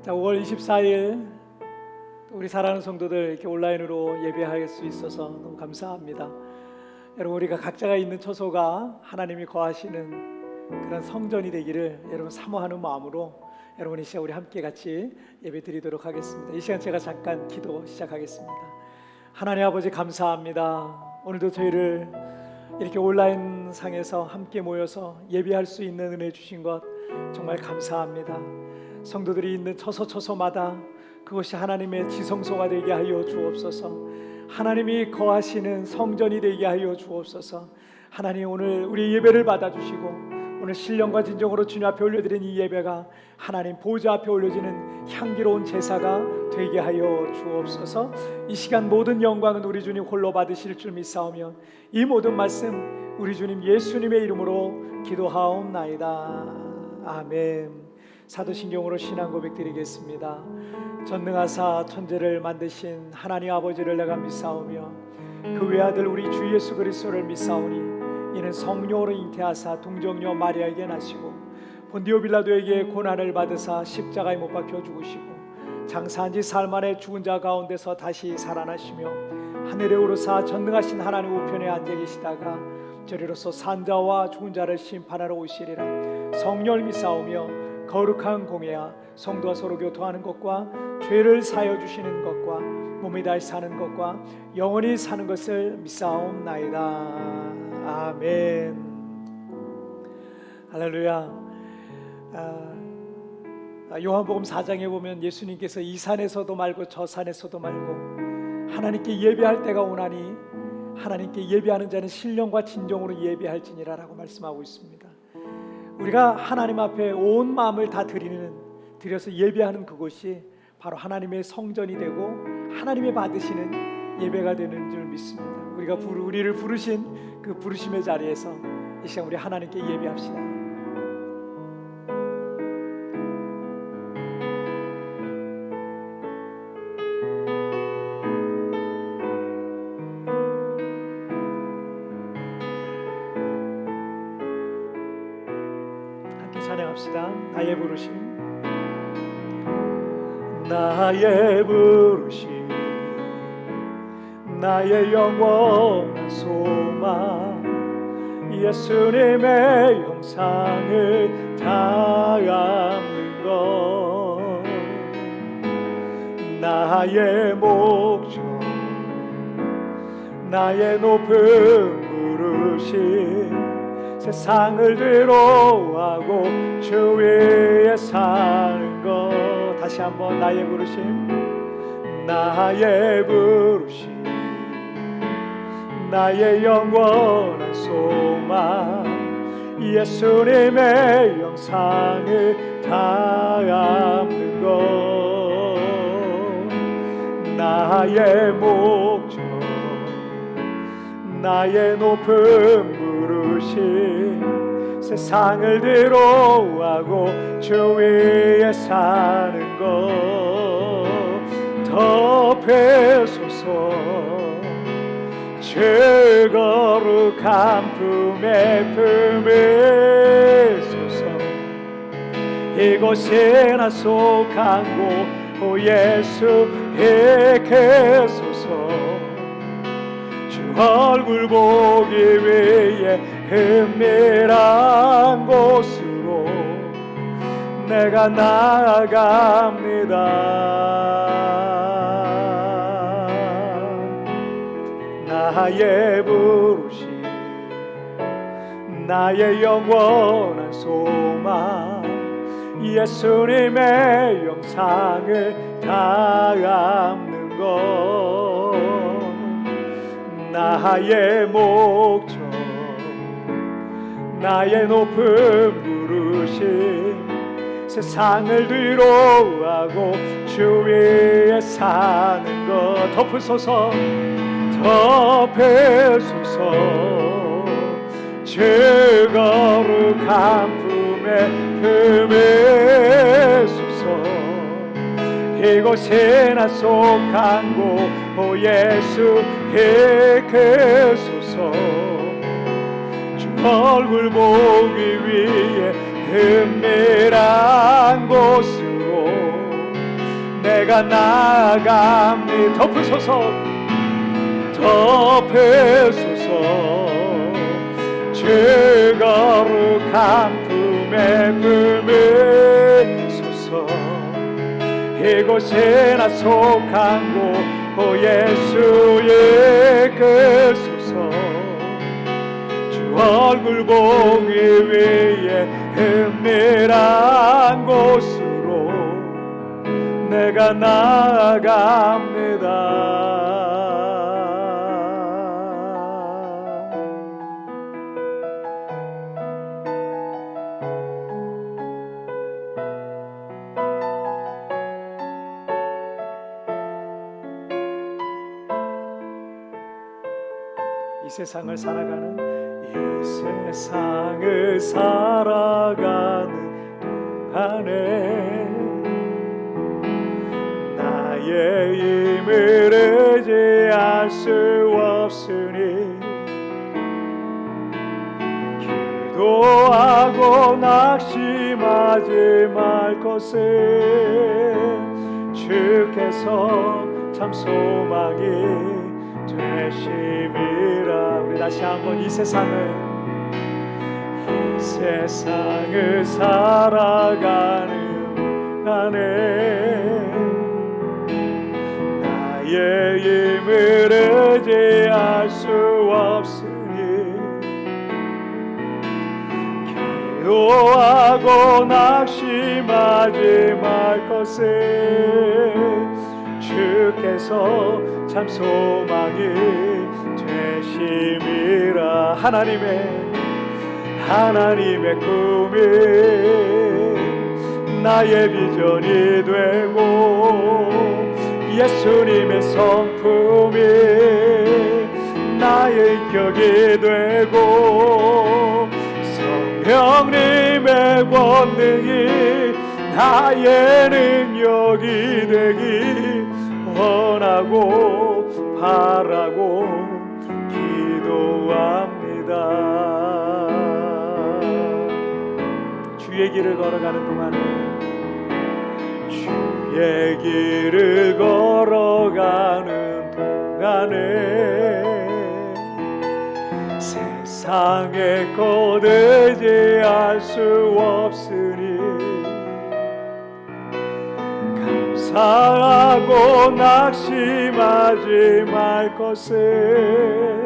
자, 5월 24일 우리 사랑하는 성도들 이렇게 온라인으로 예배할 수 있어서 너무 감사합니다. 여러분, 우리가 각자가 있는 처소가 하나님이 거하시는 그런 성전이 되기를 여러분 사모하는 마음으로 여러분 이 시간 우리 함께 같이 예배 드리도록 하겠습니다. 이 시간 제가 잠깐 기도 시작하겠습니다. 하나님 아버지, 감사합니다. 오늘도 저희를 이렇게 온라인 상에서 함께 모여서 예배할 수 있는 은혜 주신 것 정말 감사합니다. 성도들이 있는 처소마다 그것이 하나님의 지성소가 되게 하여 주옵소서. 하나님이 거하시는 성전이 되게 하여 주옵소서. 하나님, 오늘 우리 예배를 받아주시고 오늘 신령과 진정으로 주님 앞에 올려드린 이 예배가 하나님 보좌 앞에 올려지는 향기로운 제사가 되게 하여 주옵소서. 이 시간 모든 영광은 우리 주님 홀로 받으실 줄 믿사오며 이 모든 말씀 우리 주님 예수님의 이름으로 기도하옵나이다. 아멘. 사도신경으로 신앙 고백 드리겠습니다. 전능하사 천지를 만드신 하나님 아버지를 내가 믿사오며 그 외아들 우리 주 예수 그리스도를 믿사오니 이는 성령으로 잉태하사 동정녀 마리아에게 나시고 본디오 빌라도에게 고난을 받으사 십자가에 못 박혀 죽으시고 장사한 지 사흘 만에 죽은 자 가운데서 다시 살아나시며 하늘에 오르사 전능하신 하나님 우편에 앉아 계시다가 저리로서 산자와 죽은 자를 심판하러 오시리라. 성령을 믿사오며 거룩한 공예와 성도와 서로 교통하는 것과 죄를 사하여 주시는 것과 몸에 다시 사는 것과 영원히 사는 것을 믿사옵나이다. 아멘. 할렐루야. 요한복음 4장에 보면 예수님께서 이 산에서도 말고 저 산에서도 말고 하나님께 예배할 때가 오나니 하나님께 예배하는 자는 신령과 진정으로 예배할지니라 라고 말씀하고 있습니다. 우리가 하나님 앞에 온 마음을 다 드려서 예배하는 그곳이 바로 하나님의 성전이 되고 하나님의 받으시는 예배가 되는 줄 믿습니다. 우리를 부르신 그 부르심의 자리에서 이 시간 우리 하나님께 예배합시다. 찬양합시다. 나의 부르심, 나의 부르심, 나의 영원한 소망, 예수님의 형상을 닮는 것, 나의 목적, 나의 높은 부르심, 세상을 뒤로하고 주 위에 사는 것. 다시 한번 나의 부르심, 나의 부르심, 나의 영원한 소망, 예수님의 형상을 닮는 것, 나의 목적, 나의 높은 부르심, 세상을 뒤로하고 주 위에 사는 것. 덮여소서 주 거룩한 품에 품으소서. 이곳이나 속한 곳 예수의 계소서. 얼굴 보기 위해 은밀한 곳으로 내가 나아갑니다. 나의 부르심, 나의 영원한 소망, 예수님의 형상을 닮는 것, 나의 목적, 나의 높은 부르심, 세상을 뒤로하고 주 위에 사는 것. 덮으소서 덮으소서 주 거룩한 품에 품으소서. 이곳이나 속한 곳 예수 계소서. 주 얼굴 보기 위해 은밀한 곳으로 내가 나아갑니다. 덮으소서 주 거룩한 품에 품으소서. 이곳에 나 속한 곳 예수의 그소서. 주 얼굴 보기 위해 은밀한 곳으로 내가 나아갑니다. 이 세상을 살아가는 동안에 나의 힘을 의지할 수 없으니 기도하고 낙심하지 말 것을 주께서 참 소망이 되심이라. 우리 다시 한번 이 세상을 살아가는 안에 나의 힘을 의지할 수 없으니 기도하고 낙심하지 말 것을 주께서 참 소망이 되심이라. 하나님의 꿈이 나의 비전이 되고 예수님의 성품이 나의 인격이 되고 성령님의 권능이 나의 능력이 되기 원하고 바라고 기도합니다. 주의 길을 걸어가는 동안에 세상에 곧 의지할 수 없으니 감사하고 낙심하지 말 것을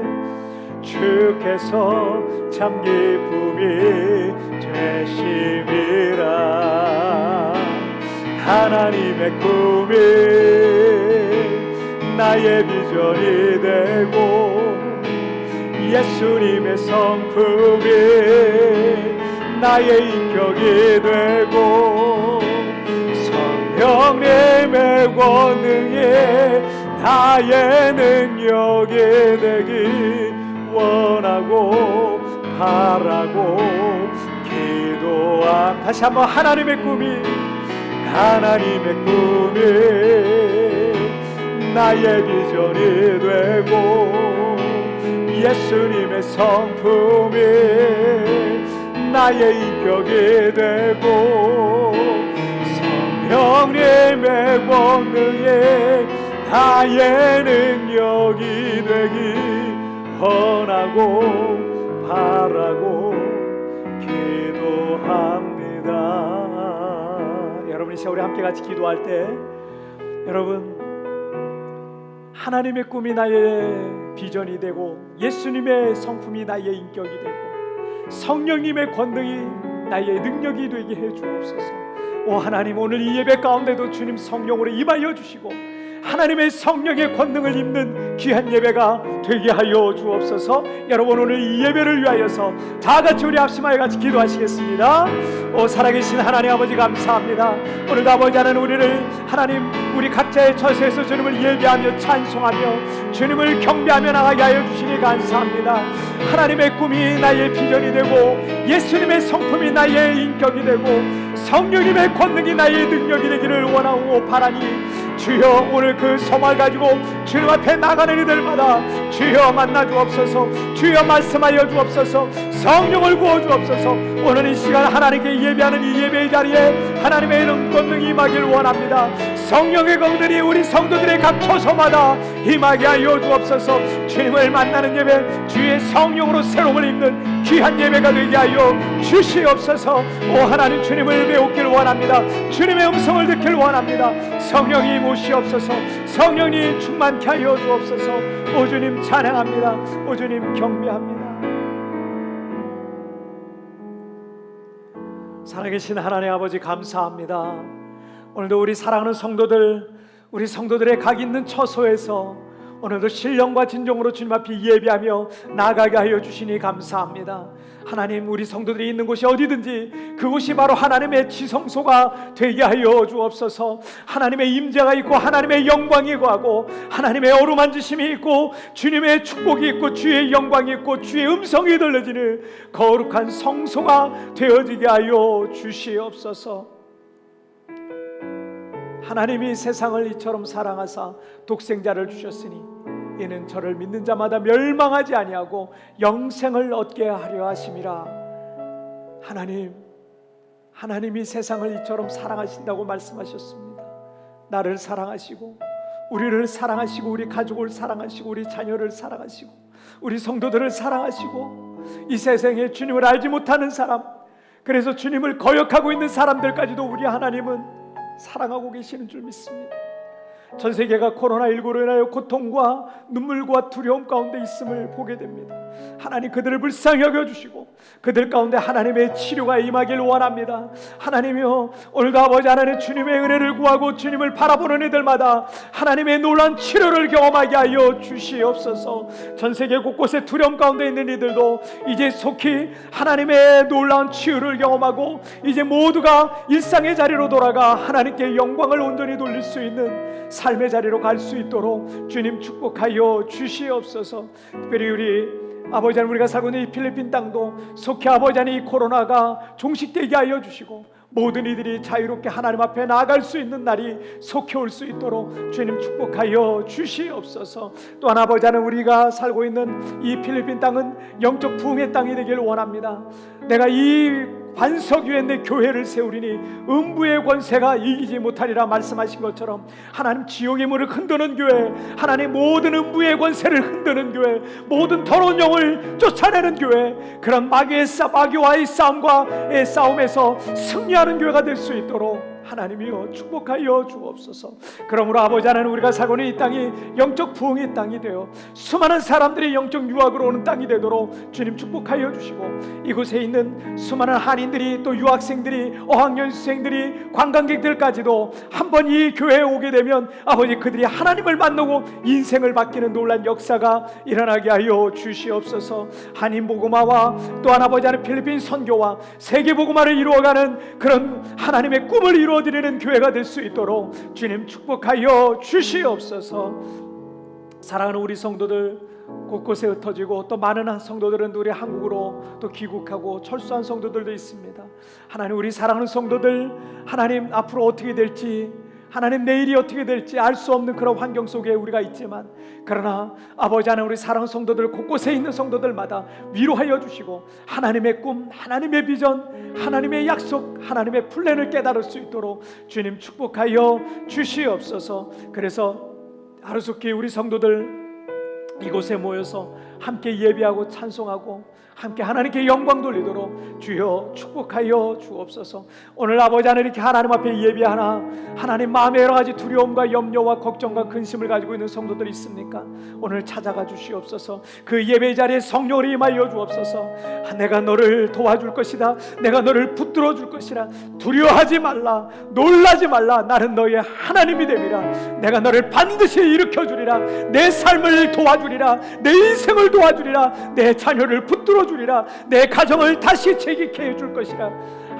주께서 참 기쁨이 되심이라. 하나님의 꿈이 나의 비전이 되고 예수님의 성품이 나의 인격이 되고 성령님의 권능이 나의 능력이 되기 원하고 바라고 기도함. 다시 한번 하나님의 꿈이 나의 비전이 되고 예수님의 성품이 나의 인격이 되고 성령님의 권능이 나의 능력이 되기 원하고 바라고 기도합니다. 여러분, 이 시간 우리 함께 같이 기도할 때 여러분, 하나님의 꿈이 나의 비전이 되고 예수님의 성품이 나의 인격이 되고 성령님의 권능이 나의 능력이 되게 해 주옵소서. 오 하나님, 오늘 이 예배 가운데도 주님 성령으로 임하여 주시고 하나님의 성령의 권능을 입는 귀한 예배가 되게 하여 주옵소서. 여러분, 오늘 이 예배를 위하여서 다 같이 우리 합심하여 같이 기도하시겠습니다. 오 살아계신 하나님 아버지, 감사합니다. 오늘도 아버지 하나님, 우리를 하나님 우리 각자의 처소에서 주님을 예배하며 찬송하며 주님을 경배하며 나가게 하여 주시니 감사합니다. 하나님의 꿈이 나의 비전이 되고 예수님의 성품이 나의 인격이 되고 성령님의 권능이 나의 능력이 되기를 원하고 바라니 주여, 오늘 그 소망을 가지고 주님 앞에 나가는 이들마다 주여 만나 주옵소서. 주여 말씀하여 주옵소서. 성령을 부어 주옵소서. 오늘 이 시간 하나님께 예배하는 이 예배의 자리에 하나님의 이름 권능이 임하기를 원합니다. 성령의 공들이 우리 성도들의 각 처소마다 임하게 하여 주옵소서. 주님을 만나는 예배, 주의 성령으로 새로움을 입는 귀한 예배가 되게 하여 주시옵소서. 오 하나님, 주님을 배우길 원합니다. 주님의 음성을 듣길 원합니다. 성령이 모시옵소서. 성령이 충만케 하여 주옵소서. 오 주님 찬양합니다. 오 주님 경배합니다. 살아계신 하나님 아버지 감사합니다. 오늘도 우리 사랑하는 성도들, 우리 성도들의 각 있는 처소에서 오늘도 신령과 진정으로 주님 앞에 예배하며 나아가게 하여 주시니 감사합니다. 하나님, 우리 성도들이 있는 곳이 어디든지 그곳이 바로 하나님의 지성소가 되게 하여 주옵소서. 하나님의 임재가 있고 하나님의 영광이 거하고 하나님의 어루만지심이 있고 주님의 축복이 있고 주의 영광이 있고 주의 음성이 들려지는 거룩한 성소가 되어지게 하여 주시옵소서. 하나님이 세상을 이처럼 사랑하사 독생자를 주셨으니 이는 저를 믿는 자마다 멸망하지 아니하고 영생을 얻게 하려 하심이라. 하나님이 세상을 이처럼 사랑하신다고 말씀하셨습니다. 나를 사랑하시고 우리를 사랑하시고 우리 가족을 사랑하시고 우리 자녀를 사랑하시고 우리 성도들을 사랑하시고 이 세상에 주님을 알지 못하는 사람, 그래서 주님을 거역하고 있는 사람들까지도 우리 하나님은 사랑하고 계시는 줄 믿습니다. 전 세계가 코로나19로 인하여 고통과 눈물과 두려움 가운데 있음을 보게 됩니다. 하나님, 그들을 불쌍히 여겨주시고 그들 가운데 하나님의 치료가 임하길 원합니다. 하나님이여, 오늘도 아버지 하나님 주님의 은혜를 구하고 주님을 바라보는 이들마다 하나님의 놀라운 치료를 경험하게 하여 주시옵소서. 전 세계 곳곳에 두려움 가운데 있는 이들도 이제 속히 하나님의 놀라운 치유를 경험하고 이제 모두가 일상의 자리로 돌아가 하나님께 영광을 온전히 돌릴 수 있는 삶의 자리로 갈 수 있도록 주님 축복하여 주시옵소서. 특별히 우리 아버지 하나님, 우리가 살고 있는 이 필리핀 땅도 속히 아버지 하나님 이 코로나가 종식되게 하여 주시고 모든 이들이 자유롭게 하나님 앞에 나아갈 수 있는 날이 속히 올 수 있도록 주님 축복하여 주시옵소서. 또한 아버지 하나님, 우리가 살고 있는 이 필리핀 땅은 영적 부흥의 땅이 되기를 원합니다. 내가 이 반석 위에 내 교회를 세우리니 음부의 권세가 이기지 못하리라 말씀하신 것처럼 하나님, 지옥의 문을 흔드는 교회, 하나님 모든 음부의 권세를 흔드는 교회, 모든 더러운 영을 쫓아내는 교회, 그런 마귀와의 싸움과의 싸움에서 승리하는 교회가 될 수 있도록 하나님이여 축복하여 주옵소서. 그러므로 아버지 하나님, 우리가 살고 있는 이 땅이 영적 부흥의 땅이 되어 수많은 사람들이 영적 유학으로 오는 땅이 되도록 주님 축복하여 주시고, 이곳에 있는 수많은 한인들이 또 유학생들이 어학연수생들이 관광객들까지도 한번 이 교회에 오게 되면 아버지 그들이 하나님을 만나고 인생을 바뀌는 놀란 역사가 일어나게 하여 주시옵소서. 한인 복음화와 또한 아버지 하나님 필리핀 선교와 세계 복음화를 이루어가는 그런 하나님의 꿈을 이루어드리는 교회가 될 수 있도록 주님 축복하여 주시옵소서. 사랑하는 우리 성도들 곳곳에 흩어지고 또 많은 성도들은 우리 한국으로 또 귀국하고 철수한 성도들도 있습니다. 하나님, 우리 사랑하는 성도들 하나님 앞으로 어떻게 될지, 하나님 내일이 어떻게 될지 알 수 없는 그런 환경 속에 우리가 있지만, 그러나 아버지 하나님, 우리 사랑하는 성도들 곳곳에 있는 성도들마다 위로하여 주시고 하나님의 꿈, 하나님의 비전, 하나님의 약속, 하나님의 플랜을 깨달을 수 있도록 주님 축복하여 주시옵소서. 그래서 하루속히 우리 성도들 이곳에 모여서 함께 예배하고 찬송하고 함께 하나님께 영광 돌리도록 주여 축복하여 주옵소서. 오늘 아버지 하나님, 이렇게 하나님 앞에 예배하나 하나님 마음에 여러 가지 두려움과 염려와 걱정과 근심을 가지고 있는 성도들이 있습니까? 오늘 찾아가 주시옵소서. 그 예배 자리에 성령을 임하여 주옵소서. 내가 너를 도와줄 것이다, 내가 너를 붙들어 줄 것이라, 두려워하지 말라, 놀라지 말라, 나는 너의 하나님이 됨이라, 내가 너를 반드시 일으켜 주리라, 내 삶을 도와주리라, 내 인생을 도와주리라, 내 자녀를 붙들어 주리라, 내 가정을 다시 재기케 해줄 것이라.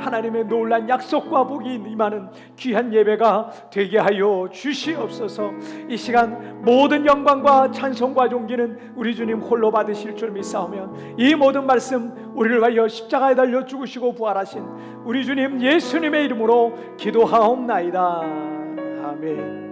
하나님의 놀란 약속과 복이 임하는 귀한 예배가 되게 하여 주시옵소서. 이 시간 모든 영광과 찬송과 존귀는 우리 주님 홀로 받으실 줄 믿사오며, 이 모든 말씀 우리를 위하여 십자가에 달려 죽으시고 부활하신 우리 주님 예수님의 이름으로 기도하옵나이다. 아멘. 아멘.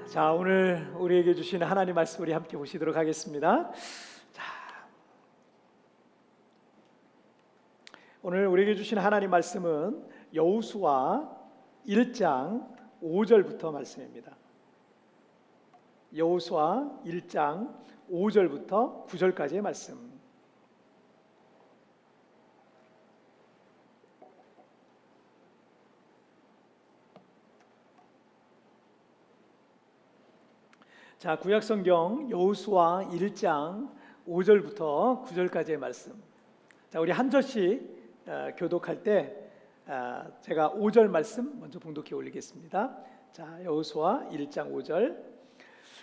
자, 오늘 우리에게 주신 하나님 말씀 우리 함께 보시도록 하겠습니다. 자, 오늘 우리에게 주신 하나님 말씀은 여호수아 1장 5절부터 말씀입니다. 여호수아 1장 5절부터 9절까지의 말씀. 자, 구약성경 여호수아 1장 5절부터 9절까지의 말씀. 자, 우리 한 절씩 교독할 때 제가 5절 말씀 먼저 봉독해 올리겠습니다. 자, 여호수아 1장 5절.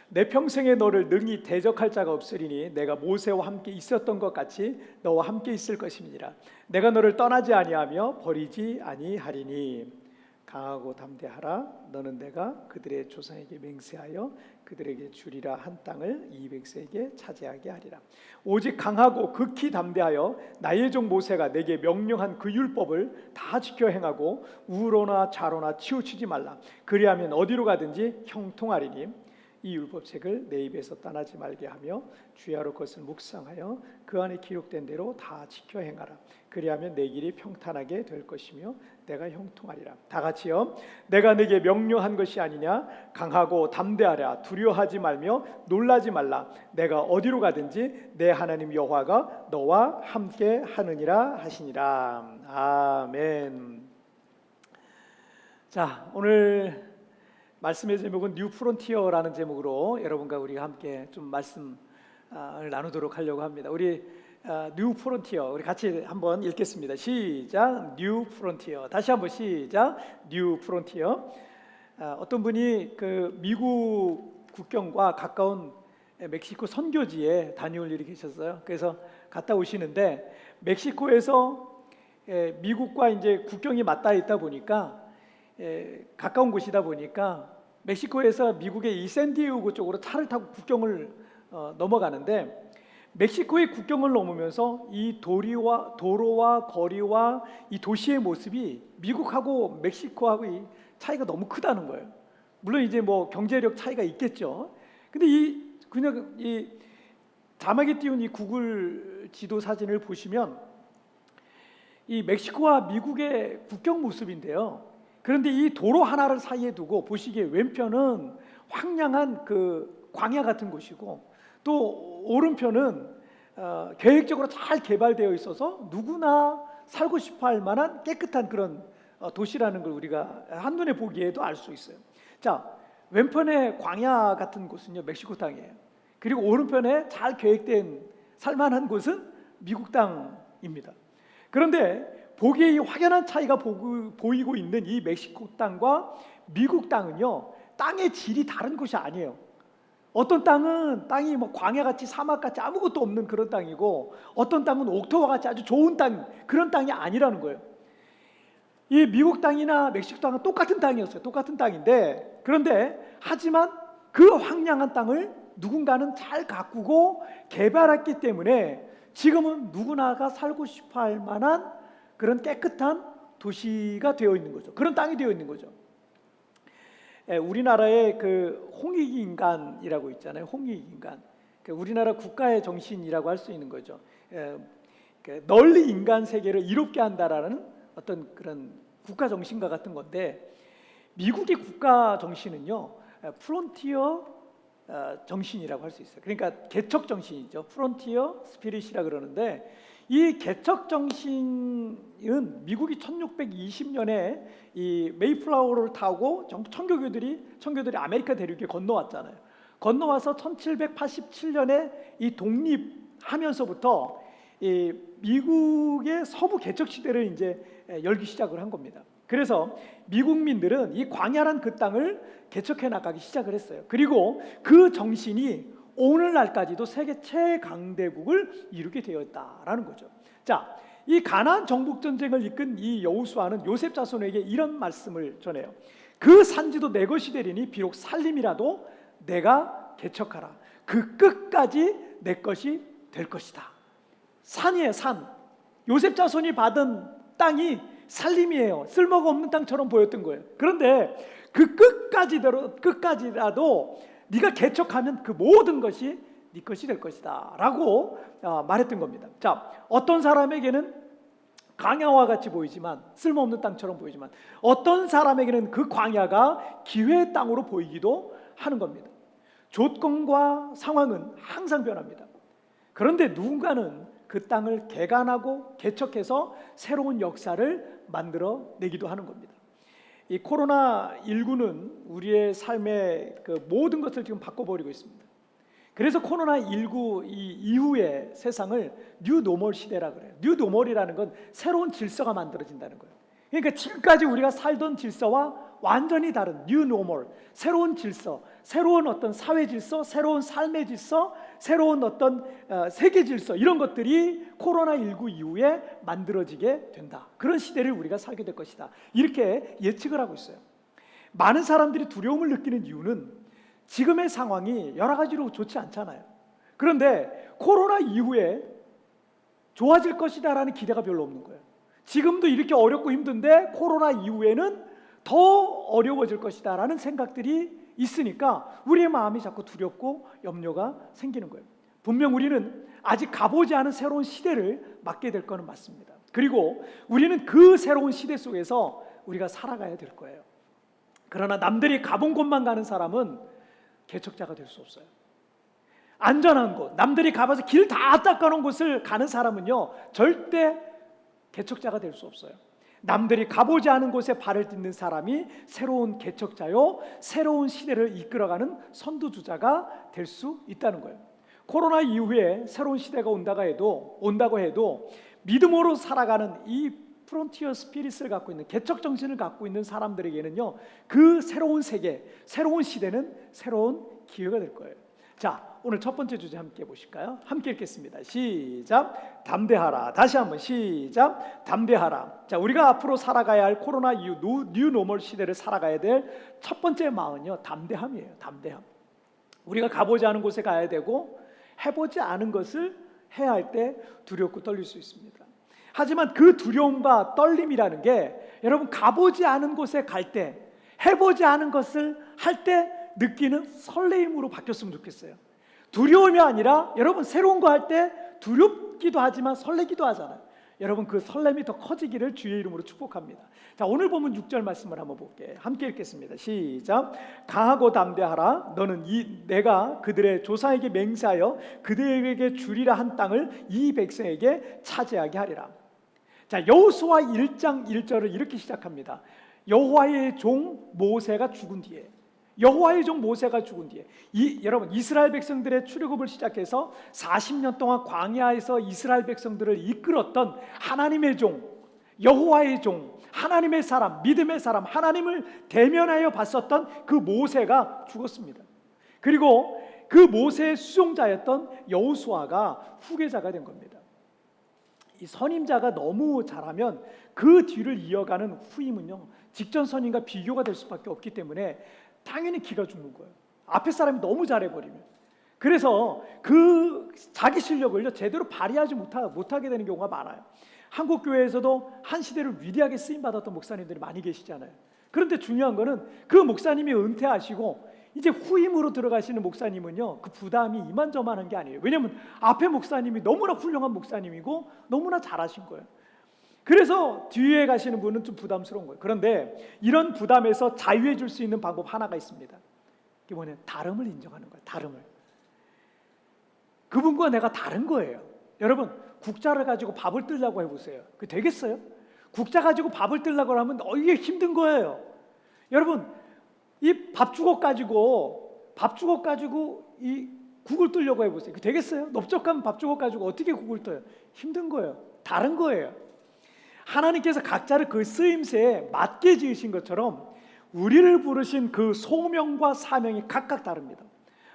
내 평생에 너를 능히 대적할 자가 없으리니 내가 모세와 함께 있었던 것 같이 너와 함께 있을 것임이니라. 내가 너를 떠나지 아니하며 버리지 아니하리니 강하고 담대하라. 너는 내가 그들의 조상에게 맹세하여 그들에게 주리라 한 땅을 이 백성에게 차지하게 하리라. 오직 강하고 극히 담대하여 나의 종 모세가 내게 명령한 그 율법을 다 지켜 행하고 우로나 좌로나 치우치지 말라. 그리하면 어디로 가든지 형통하리니 이 율법책을 내 입에서 떠나지 말게 하며 주야로 그것을 묵상하여 그 안에 기록된 대로 다 지켜 행하라. 그리하면 내 길이 평탄하게 될 것이며 내가 형통하리라. 다 같이요. 내가 내게 명령한 것이 아니냐. 강하고 담대하라. 두려워하지 말며 놀라지 말라. 내가 어디로 가든지 내 하나님 여호와가 너와 함께 하느니라 하시니라. 아멘. 자, 오늘 말씀의 제목은 뉴 프론티어라는 제목으로 여러분과 우리가 함께 좀 말씀을 나누도록 하려고 합니다. 우리 뉴 프론티어 우리 같이 한번 읽겠습니다. 시작. 뉴 프론티어. 다시 한번 시작. 뉴 프론티어. 어떤 분이 그 미국 국경과 가까운 멕시코 선교지에 다녀올 일이 계셨어요. 그래서 갔다 오시는데 멕시코에서 미국과 이제 국경이 맞닿아 있다 보니까 가까운 곳이다 보니까 멕시코에서 미국의 이 샌디에이고 쪽으로 차를 타고 국경을 넘어가는데 멕시코의 국경을 넘으면서 이 도로와 거리와 이 도시의 모습이 미국하고 멕시코하고 이 차이가 너무 크다는 거예요. 물론 이제 뭐 경제력 차이가 있겠죠. 근데 그냥 이 자막에 띄운 이 구글 지도 사진을 보시면 이 멕시코와 미국의 국경 모습인데요. 그런데 이 도로 하나를 사이에 두고 보시기에 왼편은 황량한 그 광야 같은 곳이고 또 오른편은 계획적으로 잘 개발되어 있어서 누구나 살고 싶어 할 만한 깨끗한 그런 도시라는 걸 우리가 한눈에 보기에도 알 수 있어요. 자, 왼편의 광야 같은 곳은요 멕시코 땅이에요. 그리고 오른편에 잘 계획된 살만한 곳은 미국 땅입니다. 그런데 보기에 이 확연한 차이가 보이고 있는 이 멕시코 땅과 미국 땅은요 땅의 질이 다른 곳이 아니에요. 어떤 땅이 뭐 광야같이 사막같이 아무것도 없는 그런 땅이고 어떤 땅은 옥토와 같이 아주 좋은 땅, 그런 땅이 아니라는 거예요. 이 미국 땅이나 멕시코 땅은 똑같은 땅이었어요. 똑같은 땅인데 그런데 하지만 그 황량한 땅을 누군가는 잘 가꾸고 개발했기 때문에 지금은 누구나가 살고 싶어 할 만한 그런 깨끗한 도시가 되어 있는 거죠. 그런 땅이 되어 있는 거죠. 우리나라의 그 홍익인간이라고 있잖아요. 홍익인간. 우리나라 국가의 정신이라고 할 수 있는 거죠. 널리 인간 세계를 이롭게 한다라는 어떤 그런 국가 정신과 같은 건데 미국의 국가 정신은요 프론티어 정신이라고 할 수 있어요. 그러니까 개척 정신이죠. 프론티어 스피릿이라 그러는데 이 개척 정신은 미국이 1620년에 이 메이플라워를 타고 청교도들이 아메리카 대륙에 건너왔잖아요. 건너와서 1787년에 이 독립하면서부터 이 미국의 서부 개척 시대를 이제 열기 시작을 한 겁니다. 그래서 미국민들은 이 광야란 그 땅을 개척해 나가기 시작을 했어요. 그리고 그 정신이 오늘날까지도 세계 최강대국을 이루게 되었다라는 거죠. 자, 이 가나안 정복 전쟁을 이끈 이 여호수아는 요셉 자손에게 이런 말씀을 전해요. 그 산지도 내 것이 되리니 비록 살림이라도 내가 개척하라. 그 끝까지 내 것이 될 것이다. 산이에요, 산. 요셉 자손이 받은 땅이 살림이에요. 쓸모가 없는 땅처럼 보였던 거예요. 그런데 그 끝까지라도 네가 개척하면 그 모든 것이 네 것이 될 것이다 라고 말했던 겁니다. 자, 어떤 사람에게는 광야와 같이 보이지만, 쓸모없는 땅처럼 보이지만, 어떤 사람에게는 그 광야가 기회의 땅으로 보이기도 하는 겁니다. 조건과 상황은 항상 변합니다. 그런데 누군가는 그 땅을 개간하고 개척해서 새로운 역사를 만들어내기도 하는 겁니다. 이 코로나19는 우리의 삶의 그 모든 것을 지금 바꿔버리고 있습니다. 그래서 코로나19 이후의 세상을 뉴 노멀 시대라 그래요. 뉴 노멀이라는 건 새로운 질서가 만들어진다는 거예요. 그러니까 지금까지 우리가 살던 질서와 완전히 다른 뉴 노멀, 새로운 질서, 새로운 어떤 사회 질서, 새로운 삶의 질서, 새로운 어떤 세계 질서, 이런 것들이 코로나19 이후에 만들어지게 된다. 그런 시대를 우리가 살게 될 것이다. 이렇게 예측을 하고 있어요. 많은 사람들이 두려움을 느끼는 이유는 지금의 상황이 여러 가지로 좋지 않잖아요. 그런데 코로나 이후에 좋아질 것이다라는 기대가 별로 없는 거예요. 지금도 이렇게 어렵고 힘든데 코로나 이후에는 더 어려워질 것이다라는 생각들이 있으니까 우리의 마음이 자꾸 두렵고 염려가 생기는 거예요. 분명 우리는 아직 가보지 않은 새로운 시대를 맞게 될 거는 맞습니다. 그리고 우리는 그 새로운 시대 속에서 우리가 살아가야 될 거예요. 그러나 남들이 가본 곳만 가는 사람은 개척자가 될 수 없어요. 안전한 곳, 남들이 가봐서 길 다 닦아놓은 곳을 가는 사람은요 절대 개척자가 될 수 없어요. 남들이 가보지 않은 곳에 발을 딛는 사람이 새로운 개척자요, 새로운 시대를 이끌어가는 선두주자가 될 수 있다는 거예요. 코로나 이후에 새로운 시대가 온다고 해도 믿음으로 살아가는 이 프론티어 스피릿을 갖고 있는, 개척 정신을 갖고 있는 사람들에게는요 그 새로운 세계, 새로운 시대는 새로운 기회가 될 거예요. 자, 오늘 첫 번째 주제 함께 보실까요? 함께 읽겠습니다. 시작. 담대하라. 다시 한번 시작. 담대하라. 자, 우리가 앞으로 살아가야 할 코로나 이후 뉴 노멀 시대를 살아가야 될 첫 번째 마음은요 담대함이에요. 담대함. 우리가 가보지 않은 곳에 가야 되고 해보지 않은 것을 해야 할 때 두렵고 떨릴 수 있습니다. 하지만 그 두려움과 떨림이라는 게 여러분 가보지 않은 곳에 갈 때, 해보지 않은 것을 할 때 느끼는 설레임으로 바뀌었으면 좋겠어요. 두려움이 아니라 여러분 새로운 거 할 때 두렵기도 하지만 설레기도 하잖아요. 여러분 그 설렘이 더 커지기를 주의 이름으로 축복합니다. 자, 오늘 보면 6절 말씀을 한번 볼게요. 함께 읽겠습니다. 시작. 강하고 담대하라. 너는 내가 그들의 조상에게 맹세하여 그들에게 주리라 한 땅을 이 백성에게 차지하게 하리라. 자, 여호수아 1장 1절을 이렇게 시작합니다. 여호와의 종 모세가 죽은 뒤에, 여러분 이스라엘 백성들의 출애굽을 시작해서 40년 동안 광야에서 이스라엘 백성들을 이끌었던 하나님의 종, 여호와의 종, 하나님의 사람, 믿음의 사람, 하나님을 대면하여 봤었던 그 모세가 죽었습니다. 그리고 그 모세의 수종자였던 여호수아가 후계자가 된 겁니다. 이 선임자가 너무 잘하면 그 뒤를 이어가는 후임은요 직전 선임과 비교가 될 수밖에 없기 때문에 당연히 기가 죽는 거예요. 앞에 사람이 너무 잘해버리면. 그래서 그 자기 실력을요 제대로 발휘하지 못하게 되는 경우가 많아요. 한국 교회에서도 한 시대를 위대하게 쓰임받았던 목사님들이 많이 계시잖아요. 그런데 중요한 거는 그 목사님이 은퇴하시고 이제 후임으로 들어가시는 목사님은요 그 부담이 이만저만한 게 아니에요. 왜냐하면 앞에 목사님이 너무나 훌륭한 목사님이고 너무나 잘하신 거예요. 그래서 뒤에 가시는 분은 좀 부담스러운 거예요. 그런데 이런 부담에서 자유해 줄 수 있는 방법 하나가 있습니다. 그게 뭐냐면 다름을 인정하는 거예요. 다름을. 그분과 내가 다른 거예요. 여러분 국자를 가지고 밥을 뜨려고 해보세요. 그게 되겠어요? 국자 가지고 밥을 뜨려고 하면 이게 힘든 거예요. 여러분 이 밥주걱 가지고 이 국을 뜨려고 해보세요. 그게 되겠어요? 넓적한 밥주걱 가지고 어떻게 국을 떠요? 힘든 거예요. 다른 거예요. 하나님께서 각자를 그 쓰임새에 맞게 지으신 것처럼 우리를 부르신 그 소명과 사명이 각각 다릅니다.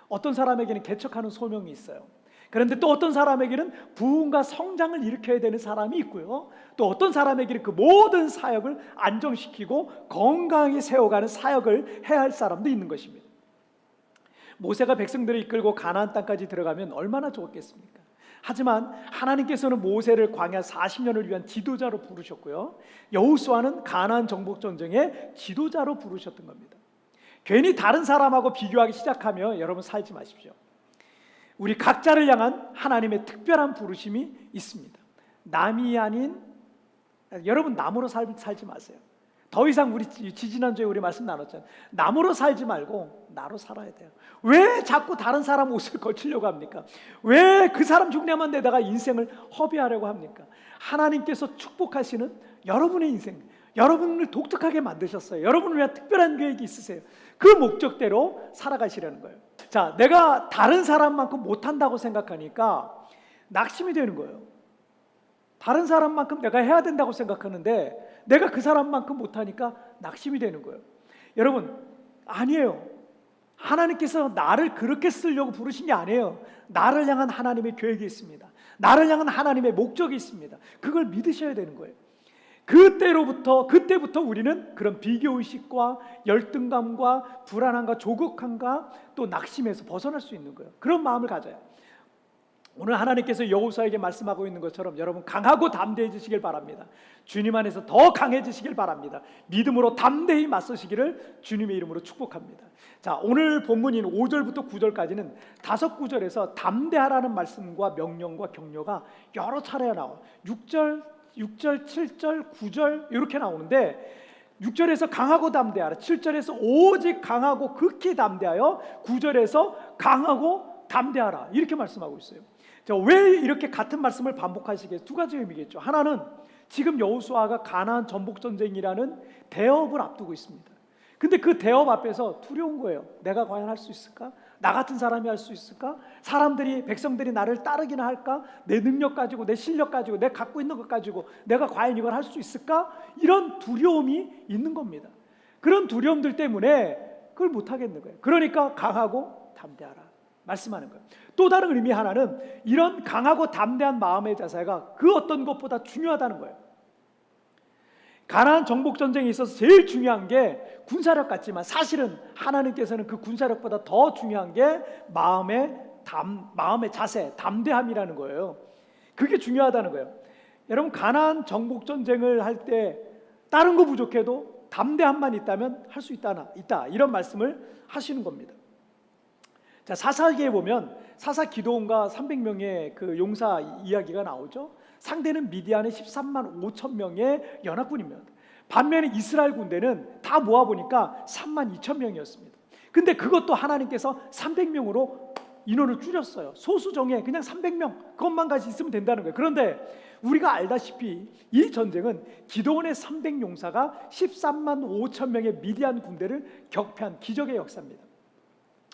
어떤 사람에게는 개척하는 소명이 있어요. 그런데 또 어떤 사람에게는 부흥과 성장을 일으켜야 되는 사람이 있고요. 또 어떤 사람에게는 그 모든 사역을 안정시키고 건강하게 세워가는 사역을 해야 할 사람도 있는 것입니다. 모세가 백성들을 이끌고 가나안 땅까지 들어가면 얼마나 좋았겠습니까? 하지만 하나님께서는 모세를 광야 40년을 위한 지도자로 부르셨고요. 여호수아는 가나안 정복 전쟁의 지도자로 부르셨던 겁니다. 괜히 다른 사람하고 비교하기 시작하면 여러분 살지 마십시오. 우리 각자를 향한 하나님의 특별한 부르심이 있습니다. 남이 아닌 여러분 남으로 살지 마세요. 더 이상 우리 지지난주에 우리 말씀 나눴잖아요. 남으로 살지 말고 나로 살아야 돼요. 왜 자꾸 다른 사람 옷을 거치려고 합니까? 왜 그 사람 흉내만 내다가 인생을 허비하려고 합니까? 하나님께서 축복하시는 여러분의 인생, 여러분을 독특하게 만드셨어요. 여러분을 위한 특별한 계획이 있으세요. 그 목적대로 살아가시려는 거예요. 자, 내가 다른 사람만큼 못한다고 생각하니까 낙심이 되는 거예요. 다른 사람만큼 내가 해야 된다고 생각하는데 내가 그 사람만큼 못하니까 낙심이 되는 거예요. 여러분, 아니에요. 하나님께서 나를 그렇게 쓰려고 부르신 게 아니에요. 나를 향한 하나님의 계획이 있습니다. 나를 향한 하나님의 목적이 있습니다. 그걸 믿으셔야 되는 거예요. 그때부터 우리는 그런 비교의식과 열등감과 불안함과 조급함과 또 낙심에서 벗어날 수 있는 거예요. 그런 마음을 가져요. 오늘 하나님께서 여호수아에게 말씀하고 있는 것처럼 여러분 강하고 담대해지시길 바랍니다. 주님 안에서 더 강해지시길 바랍니다. 믿음으로 담대히 맞서시기를 주님의 이름으로 축복합니다. 자, 오늘 본문인 5절부터 9절까지는 5구절에서 담대하라는 말씀과 명령과 격려가 여러 차례 나와요. 6절, 7절, 9절 이렇게 나오는데 6절에서 강하고 담대하라, 7절에서 오직 강하고 극히 담대하여, 9절에서 강하고 담대하라 이렇게 말씀하고 있어요. 자, 왜 이렇게 같은 말씀을 반복하시겠어요? 두 가지 의미겠죠. 하나는 지금 여호수아가 가나안 전복 전쟁이라는 대업을 앞두고 있습니다. 근데 그 대업 앞에서 두려운 거예요. 내가 과연 할 수 있을까? 나 같은 사람이 할 수 있을까? 백성들이 나를 따르기나 할까? 내 능력 가지고, 내 실력 가지고, 내 갖고 있는 것 가지고 내가 과연 이걸 할 수 있을까? 이런 두려움이 있는 겁니다. 그런 두려움들 때문에 그걸 못 하겠는 거예요. 그러니까 강하고 담대하라 말씀하는 거예요. 또 다른 의미 하나는 이런 강하고 담대한 마음의 자세가 그 어떤 것보다 중요하다는 거예요. 가나안 정복 전쟁에 있어서 제일 중요한 게 군사력 같지만 사실은 하나님께서는 그 군사력보다 더 중요한 게 마음의 자세, 담대함이라는 거예요. 그게 중요하다는 거예요. 여러분, 가나안 정복 전쟁을 할 때 다른 거 부족해도 담대함만 있다면 할 수 있다 이런 말씀을 하시는 겁니다. 자, 사사기에 보면 사사 기드온과 300명의 그 용사 이야기가 나오죠. 상대는 미디안의 13만 5천 명의 연합군입니다. 반면에 이스라엘 군대는 다 모아보니까 3만 2천 명이었습니다. 근데 그것도 하나님께서 300명으로 인원을 줄였어요. 소수정예 그냥 300명 그것만 같이 있으면 된다는 거예요. 그런데 우리가 알다시피 이 전쟁은 기드온의 300용사가 13만 5천 명의 미디안 군대를 격파한 기적의 역사입니다.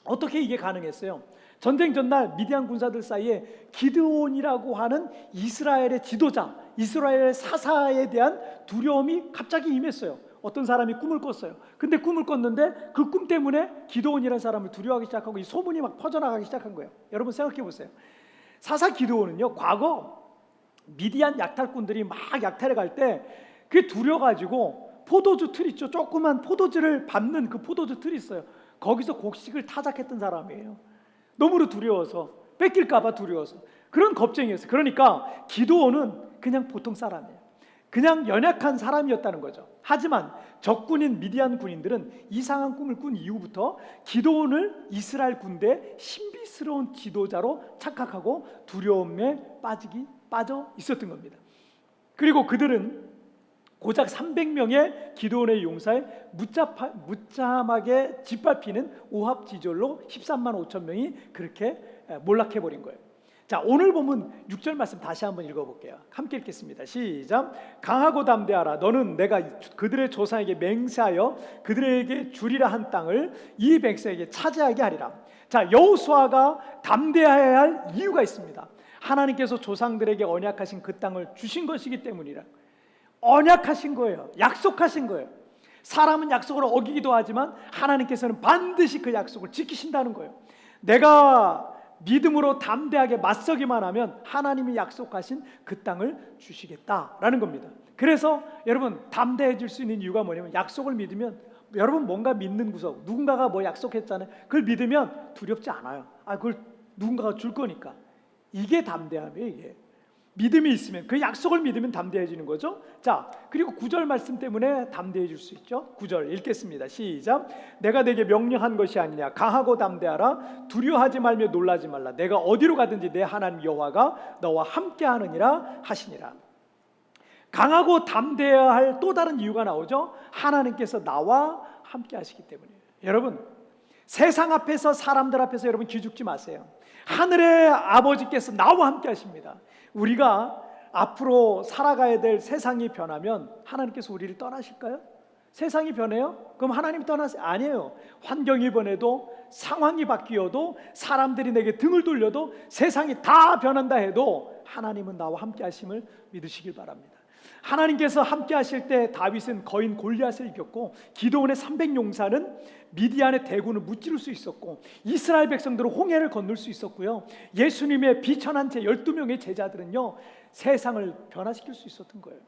어떻게 이게 가능했어요? 전쟁 전날 미디안 군사들 사이에 기드온이라고 하는 이스라엘의 지도자, 이스라엘의 사사에 대한 두려움이 갑자기 임했어요. 어떤 사람이 꿈을 꿨어요. 근데 꿈을 꿨는데 그 꿈 때문에 기드온이라는 사람을 두려워하기 시작하고 이 소문이 막 퍼져나가기 시작한 거예요. 여러분 생각해 보세요. 사사 기드온은요, 과거 미디안 약탈꾼들이 막 약탈해 갈 때 그게 두려워가지고 포도주 틀 있죠. 조그만 포도주를 밟는 그 포도주 틀이 있어요. 거기서 곡식을 타작했던 사람이에요. 너무도 두려워서, 뺏길까봐 두려워서. 그런 겁쟁이였어요. 그러니까 기드온은 그냥 보통 사람이에요. 그냥 연약한 사람이었다는 거죠. 하지만 적군인 미디안 군인들은 이상한 꿈을 꾼 이후부터 기드온을 이스라엘 군대의 신비스러운 지도자로 착각하고 두려움에 빠져 있었던 겁니다. 그리고 그들은 고작 300명의 기드온의 용사에 무참하게 짓밟히는 오합지졸로 13만 5천 명이 그렇게 몰락해버린 거예요. 자, 오늘 보면 6절 말씀 다시 한번 읽어볼게요. 함께 읽겠습니다. 시작. 강하고 담대하라. 너는 내가 그들의 조상에게 맹세하여 그들에게 주리라 한 땅을 이 백성에게 차지하게 하리라. 자, 여호수아가 담대해야 할 이유가 있습니다. 하나님께서 조상들에게 언약하신 그 땅을 주신 것이기 때문이라. 언약하신 거예요. 약속하신 거예요. 사람은 약속을 어기기도 하지만 하나님께서는 반드시 그 약속을 지키신다는 거예요. 내가 믿음으로 담대하게 맞서기만 하면 하나님이 약속하신 그 땅을 주시겠다라는 겁니다. 그래서 여러분 담대해질 수 있는 이유가 뭐냐면 약속을 믿으면 여러분 뭔가 믿는 구석, 누군가가 뭐 약속했잖아요. 그걸 믿으면 두렵지 않아요. 그걸 누군가가 줄 거니까. 이게 담대함이에요. 이게. 믿음이 있으면, 그 약속을 믿으면 담대해지는 거죠. 자, 그리고 9절 말씀 때문에 담대해질 수 있죠. 9절 읽겠습니다. 시작. 내가 네게 명령한 것이 아니냐. 강하고 담대하라. 두려워하지 말며 놀라지 말라. 내가 어디로 가든지 내 하나님 여호와가 너와 함께하느니라 하시니라. 강하고 담대해야 할 또 다른 이유가 나오죠. 하나님께서 나와 함께 하시기 때문이에요. 여러분, 세상 앞에서, 사람들 앞에서 여러분 기죽지 마세요. 하늘의 아버지께서 나와 함께 하십니다. 우리가 앞으로 살아가야 될 세상이 변하면 하나님께서 우리를 떠나실까요? 세상이 변해요? 그럼 하나님 떠나세요? 아니에요. 환경이 변해도, 상황이 바뀌어도, 사람들이 내게 등을 돌려도, 세상이 다 변한다 해도 하나님은 나와 함께 하심을 믿으시길 바랍니다. 하나님께서 함께 하실 때 다윗은 거인 골리앗을 이겼고, 기드온의 300용사는 미디안의 대군을 무찌를 수 있었고, 이스라엘 백성들은 홍해를 건널 수 있었고요. 예수님의 비천한 12명의 제자들은요, 세상을 변화시킬 수 있었던 거예요.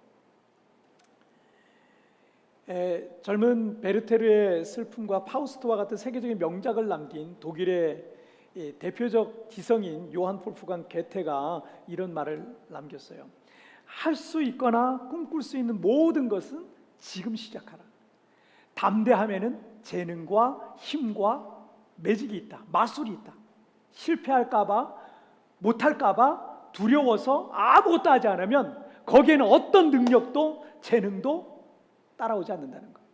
젊은 베르테르의 슬픔과 파우스트와 같은 세계적인 명작을 남긴 독일의 대표적 지성인 요한 볼프강 게테가 이런 말을 남겼어요. 할 수 있거나 꿈꿀 수 있는 모든 것은 지금 시작하라. 담대함에는 재능과 힘과 매직이 있다, 마술이 있다. 실패할까봐, 못할까봐 두려워서 아무것도 하지 않으면 거기에는 어떤 능력도 재능도 따라오지 않는다는 거예요.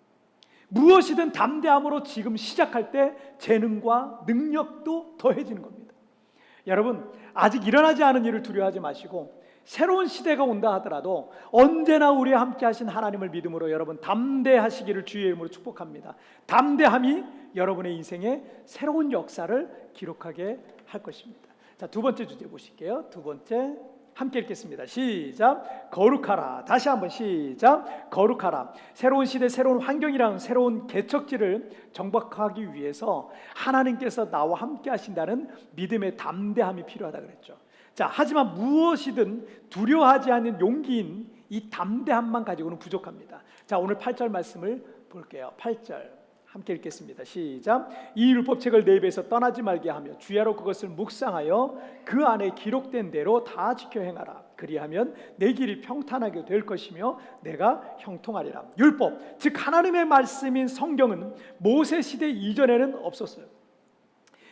무엇이든 담대함으로 지금 시작할 때 재능과 능력도 더해지는 겁니다. 여러분, 아직 일어나지 않은 일을 두려워하지 마시고, 새로운 시대가 온다 하더라도 언제나 우리와 함께 하신 하나님을 믿음으로 여러분 담대하시기를 주의 이름으로 축복합니다. 담대함이 여러분의 인생에 새로운 역사를 기록하게 할 것입니다. 자, 두 번째 주제 보실게요. 두 번째 함께 읽겠습니다. 시작. 거룩하라. 다시 한번 시작. 거룩하라. 새로운 시대, 새로운 환경이랑 새로운 개척지를 정복하기 위해서 하나님께서 나와 함께 하신다는 믿음의 담대함이 필요하다 그랬죠. 자, 하지만 무엇이든 두려워하지 않는 용기인 이 담대함만 가지고는 부족합니다. 자, 오늘 8절 말씀을 볼게요. 8절 함께 읽겠습니다. 시작. 이 율법책을 내 입에서 떠나지 말게 하며 주야로 그것을 묵상하여 그 안에 기록된 대로 다 지켜 행하라. 그리하면 내 길이 평탄하게 될 것이며 내가 형통하리라. 율법, 즉 하나님의 말씀인 성경은 모세 시대 이전에는 없었어요.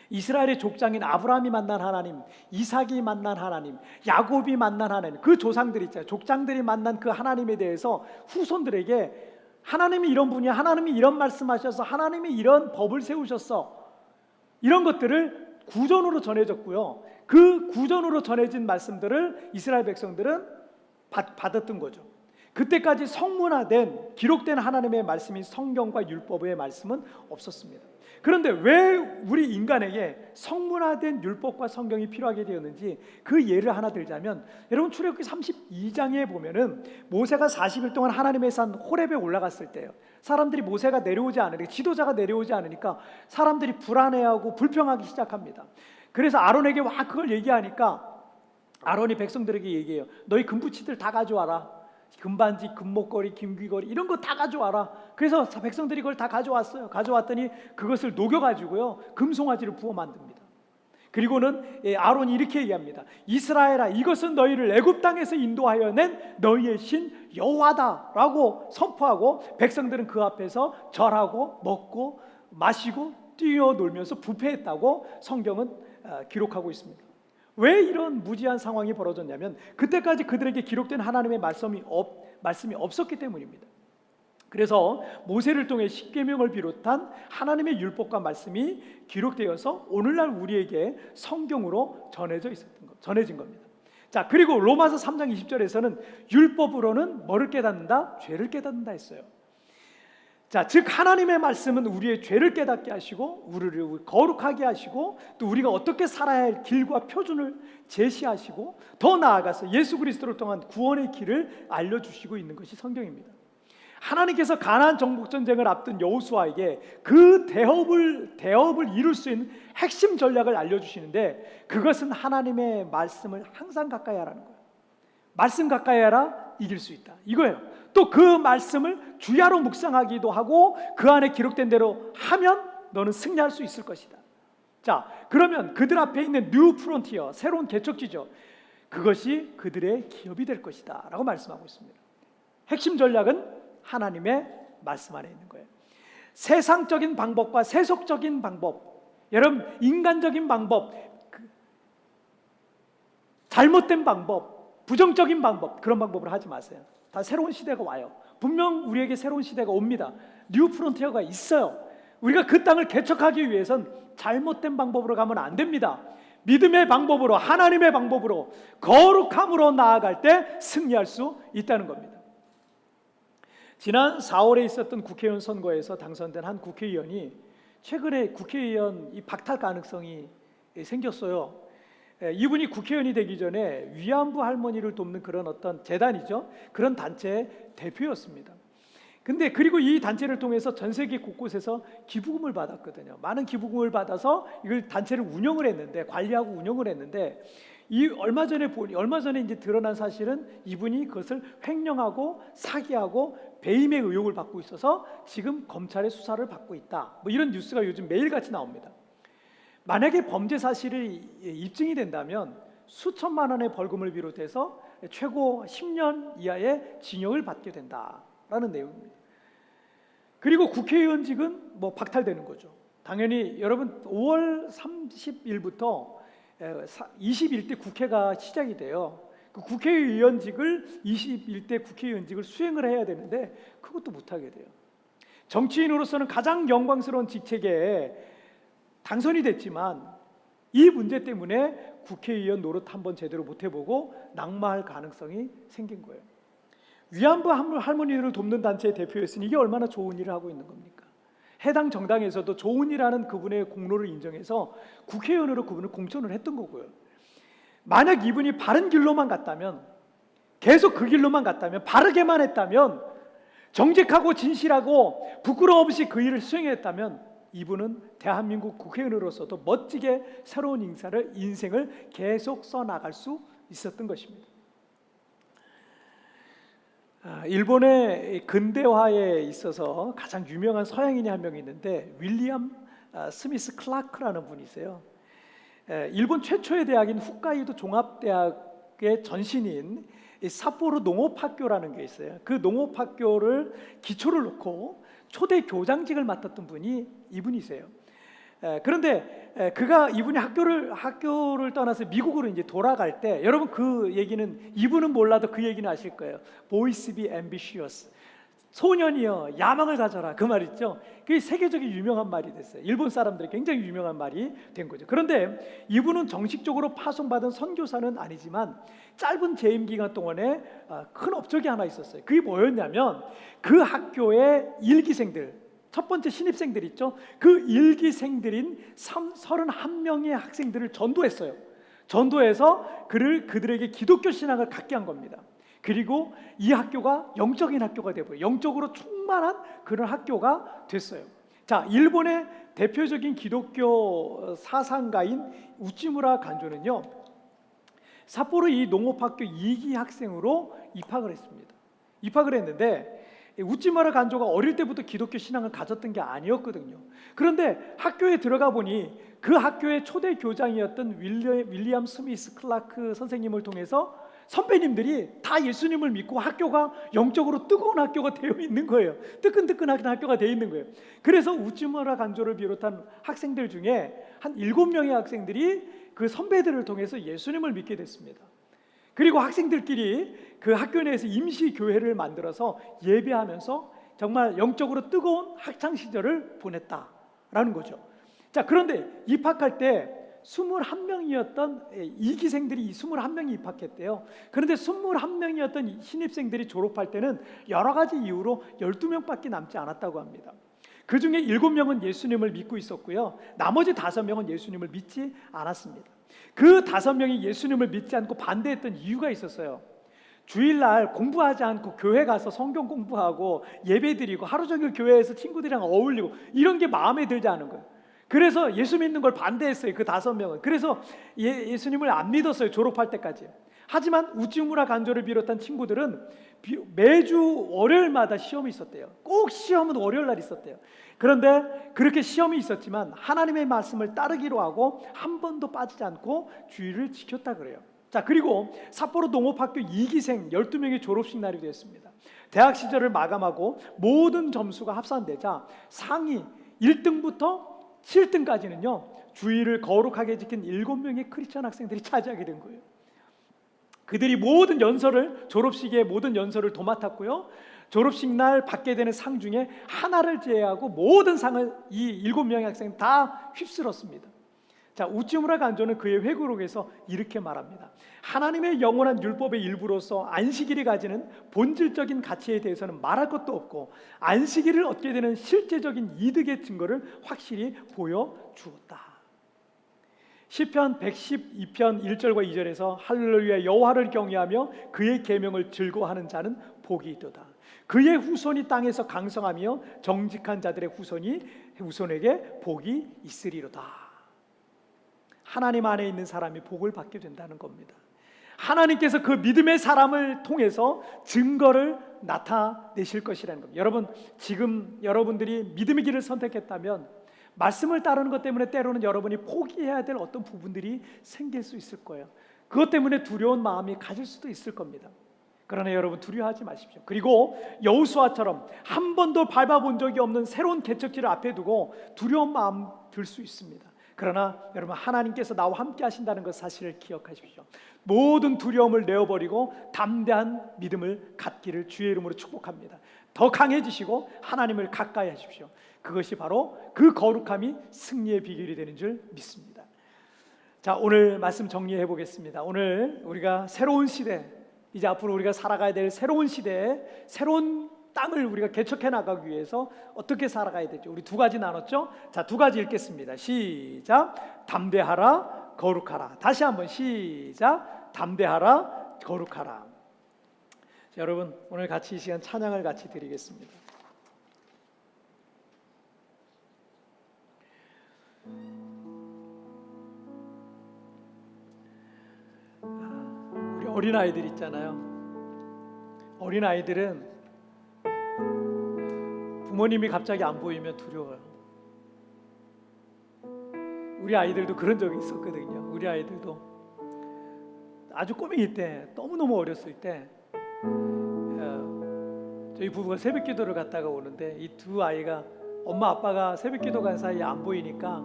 이스라엘의 족장인 아브라함이 만난 하나님, 이삭이 만난 하나님, 야곱이 만난 하나님, 그 조상들이 있잖아요. 족장들이 만난 그 하나님에 대해서 후손들에게 하나님이 이런 분이야, 하나님이 이런 말씀하셔서, 하나님이 이런 법을 세우셨어, 이런 것들을 구전으로 전해졌고요. 그 구전으로 전해진 말씀들을 이스라엘 백성들은 받았던 거죠. 그때까지 성문화된, 기록된 하나님의 말씀인 성경과 율법의 말씀은 없었습니다. 그런데 왜 우리 인간에게 성문화된 율법과 성경이 필요하게 되었는지 그 예를 하나 들자면, 여러분 출애굽기 32장에 보면은 모세가 40일 동안 하나님의 산 호렙에 올라갔을 때요, 사람들이 모세가 내려오지 않으니까, 지도자가 내려오지 않으니까 사람들이 불안해하고 불평하기 시작합니다. 그래서 아론에게 와 그걸 얘기하니까 아론이 백성들에게 얘기해요. 너희 금붙이들 다 가져와라. 금반지, 금목걸이, 금귀걸이 이런 거 다 가져와라. 그래서 백성들이 그걸 다 가져왔어요. 가져왔더니 그것을 녹여가지고요, 금송아지를 부어 만듭니다. 그리고는 아론이 이렇게 얘기합니다. 이스라엘아, 이것은 너희를 애굽 땅에서 인도하여 낸 너희의 신 여호와다라고 선포하고, 백성들은 그 앞에서 절하고 먹고 마시고 뛰어놀면서 부패했다고 성경은 기록하고 있습니다. 왜 이런 무지한 상황이 벌어졌냐면 그때까지 그들에게 기록된 하나님의 말씀이 없었기 때문입니다. 그래서 모세를 통해 십계명을 비롯한 하나님의 율법과 말씀이 기록되어서 오늘날 우리에게 성경으로 전해진 겁니다. 자, 그리고 로마서 3장 20절에서는 율법으로는 뭐를 깨닫는다? 죄를 깨닫는다 했어요. 자, 즉 하나님의 말씀은 우리의 죄를 깨닫게 하시고 우리를 거룩하게 하시고 또 우리가 어떻게 살아야 할 길과 표준을 제시하시고 더 나아가서 예수 그리스도를 통한 구원의 길을 알려주시고 있는 것이 성경입니다. 하나님께서 가나안 정복 전쟁을 앞둔 여호수아에게 그 대업을 이룰 수 있는 핵심 전략을 알려주시는데, 그것은 하나님의 말씀을 항상 가까이 하라는 거예요. 말씀 가까이 하라, 이길 수 있다, 이거예요. 또 그 말씀을 주야로 묵상하기도 하고 그 안에 기록된 대로 하면 너는 승리할 수 있을 것이다. 자, 그러면 그들 앞에 있는 뉴 프론티어, 새로운 개척지죠. 그것이 그들의 기업이 될 것이다 라고 말씀하고 있습니다. 핵심 전략은 하나님의 말씀 안에 있는 거예요. 세상적인 방법과 세속적인 방법, 여러분 인간적인 방법, 잘못된 방법, 부정적인 방법, 그런 방법을 하지 마세요. 다 새로운 시대가 와요. 분명 우리에게 새로운 시대가 옵니다. 뉴 프론티어가 있어요. 우리가 그 땅을 개척하기 위해선 잘못된 방법으로 가면 안 됩니다. 믿음의 방법으로, 하나님의 방법으로, 거룩함으로 나아갈 때 승리할 수 있다는 겁니다. 지난 4월에 있었던 국회의원 선거에서 당선된 한 국회의원이 최근에 국회의원 박탈 가능성이 생겼어요. 이분이 국회의원이 되기 전에 위안부 할머니를 돕는 그런 어떤 재단이죠. 그런 단체의 대표였습니다. 근데 그리고 이 단체를 통해서 전 세계 곳곳에서 기부금을 받았거든요. 많은 기부금을 받아서 이걸 단체를 운영을 했는데, 관리하고 운영을 했는데, 얼마 전에 이제 드러난 사실은 이분이 그것을 횡령하고 사기하고 배임의 의혹을 받고 있어서 지금 검찰의 수사를 받고 있다. 뭐 이런 뉴스가 요즘 매일같이 나옵니다. 만약에 범죄 사실이 입증이 된다면 수천만 원의 벌금을 비롯해서 최고 10년 이하의 징역을 받게 된다라는 내용입니다. 그리고 국회의원직은 뭐 박탈되는 거죠. 당연히 여러분 5월 30일부터 21대 국회가 시작이 돼요. 그 국회의원직을 21대 국회의원직을 수행을 해야 되는데 그것도 못하게 돼요. 정치인으로서는 가장 영광스러운 직책에 당선이 됐지만 이 문제 때문에 국회의원 노릇 한번 제대로 못 해보고 낙마할 가능성이 생긴 거예요. 위안부 할머니들을 돕는 단체의 대표였으니 이게 얼마나 좋은 일을 하고 있는 겁니까? 해당 정당에서도 좋은 일하는 그분의 공로를 인정해서 국회의원으로 그분을 공천을 했던 거고요. 만약 이분이 바른 길로만 갔다면, 계속 그 길로만 갔다면, 바르게만 했다면, 정직하고 진실하고 부끄러움 없이 그 일을 수행했다면 이분은 대한민국 국회의원으로서도 멋지게 새로운 인생을 계속 써나갈 수 있었던 것입니다. 일본의 근대화에 있어서 가장 유명한 서양인이 한 명 있는데 윌리엄 스미스 클라크라는 분이세요. 일본 최초의 대학인 홋카이도 종합대학의 전신인 삿포로 농업학교라는 게 있어요. 그 농업학교를 기초를 놓고 초대 교장직을 맡았던 분이 이분이세요. 그런데 이분이 학교를 떠나서 미국으로 이제 돌아갈 때, 여러분 그 얘기는, 이분은 몰라도 그 얘기는 아실 거예요. Boys be ambitious. 소년이여 야망을 가져라, 그 말 있죠. 그게 세계적인 유명한 말이 됐어요. 일본 사람들이 굉장히 유명한 말이 된 거죠. 그런데 이분은 정식적으로 파송받은 선교사는 아니지만 짧은 재임 기간 동안에 큰 업적이 하나 있었어요. 그게 뭐였냐면 그 학교의 일기생들, 첫 번째 신입생들 있죠. 그 일기생들인 31명의 학생들을 전도했어요. 전도해서 그들에게 기독교 신앙을 갖게 한 겁니다. 그리고 이 학교가 영적인 학교가 되고요. 영적으로 충만한 그런 학교가 됐어요. 자, 일본의 대표적인 기독교 사상가인 우찌무라 간조는요, 삿포로 이 농업학교 2기 학생으로 입학을 했습니다. 입학을 했는데 우찌무라 간조가 어릴 때부터 기독교 신앙을 가졌던 게 아니었거든요. 그런데 학교에 들어가 보니 그 학교의 초대 교장이었던 윌리엄 스미스 클라크 선생님을 통해서 선배님들이 다 예수님을 믿고 학교가 영적으로 뜨거운 학교가 되어 있는 거예요. 뜨끈뜨끈한 학교가 되어 있는 거예요. 그래서 우찌무라 간조를 비롯한 학생들 중에 한 7명의 학생들이 그 선배들을 통해서 예수님을 믿게 됐습니다. 그리고 학생들끼리 그 학교 내에서 임시 교회를 만들어서 예배하면서 정말 영적으로 뜨거운 학창 시절을 보냈다라는 거죠. 자, 그런데 입학할 때 21명이었던 이기생들이 21명이 입학했대요. 그런데 21명이었던 신입생들이 졸업할 때는 여러 가지 이유로 12명밖에 남지 않았다고 합니다. 그 중에 7명은 예수님을 믿고 있었고요. 나머지 5명은 예수님을 믿지 않았습니다. 그 5명이 예수님을 믿지 않고 반대했던 이유가 있었어요. 주일날 공부하지 않고 교회 가서 성경 공부하고 예배드리고 하루 종일 교회에서 친구들이랑 어울리고 이런 게 마음에 들지 않은 거예요. 그래서 예수 믿는 걸 반대했어요. 그 5명은. 그래서 예수님을 안 믿었어요. 졸업할 때까지. 하지만 우찌무라 간조를 비롯한 친구들은 매주 월요일마다 시험이 있었대요. 꼭 시험은 월요일 날 있었대요. 그런데 그렇게 시험이 있었지만 하나님의 말씀을 따르기로 하고 한 번도 빠지지 않고 주의를 지켰다 그래요. 자, 그리고 삿포로 농업학교 2기생 12명의 졸업식 날이 되었습니다. 대학 시절을 마감하고 모든 점수가 합산되자 상위 1등부터 7등까지는요 주의를 거룩하게 지킨 7명의 크리스천 학생들이 차지하게 된 거예요. 그들이 모든 연설을, 졸업식의 모든 연설을 도맡았고요, 졸업식 날 받게 되는 상 중에 하나를 제외하고 모든 상을 이 7명의 학생 다 휩쓸었습니다. 자, 우찌무라 간조는 그의 회고록에서 이렇게 말합니다. 하나님의 영원한 율법의 일부로서 안식일이 가지는 본질적인 가치에 대해서는 말할 것도 없고 안식일을 얻게 되는 실제적인 이득의 증거를 확실히 보여주었다. 시편 112편 1절과 2절에서 할렐루야 여호와를 경외하며 그의 계명을 즐거워하는 자는 복이 있도다. 그의 후손이 땅에서 강성하며 정직한 자들의 후손에게 복이 있으리로다. 하나님 안에 있는 사람이 복을 받게 된다는 겁니다. 하나님께서 그 믿음의 사람을 통해서 증거를 나타내실 것이라는 겁니다. 여러분, 지금 여러분들이 믿음의 길을 선택했다면 말씀을 따르는 것 때문에 때로는 여러분이 포기해야 될 어떤 부분들이 생길 수 있을 거예요. 그것 때문에 두려운 마음이 가질 수도 있을 겁니다. 그러나 여러분 두려워하지 마십시오. 그리고 여호수아처럼 한 번도 밟아본 적이 없는 새로운 개척지를 앞에 두고 두려운 마음 들 수 있습니다. 그러나 여러분, 하나님께서 나와 함께 하신다는 것 사실을 기억하십시오. 모든 두려움을 내어버리고 담대한 믿음을 갖기를 주의 이름으로 축복합니다. 더 강해지시고 하나님을 가까이 하십시오. 그것이 바로 그 거룩함이 승리의 비결이 되는 줄 믿습니다. 자, 오늘 말씀 정리해 보겠습니다. 오늘 우리가 새로운 시대, 이제 앞으로 우리가 살아가야 될 새로운 시대에 새로운 땅을 우리가 개척해 나가기 위해서 어떻게 살아가야 되죠? 우리 두 가지 나눴죠? 자, 두 가지 읽겠습니다. 시작. 담대하라, 거룩하라. 다시 한번 시작. 담대하라, 거룩하라. 자, 여러분, 오늘 같이 이 시간 찬양을 같이 드리겠습니다. 우리 어린아이들 있잖아요. 어린아이들은 부모님이 갑자기 안 보이면 두려워요. 우리 아이들도 그런 적이 있었거든요. 우리 아이들도 아주 꼬맹이 때, 너무너무 어렸을 때 저희 부부가 새벽기도를 갔다가 오는데 이 두 아이가 엄마 아빠가 새벽기도 간 사이에 안 보이니까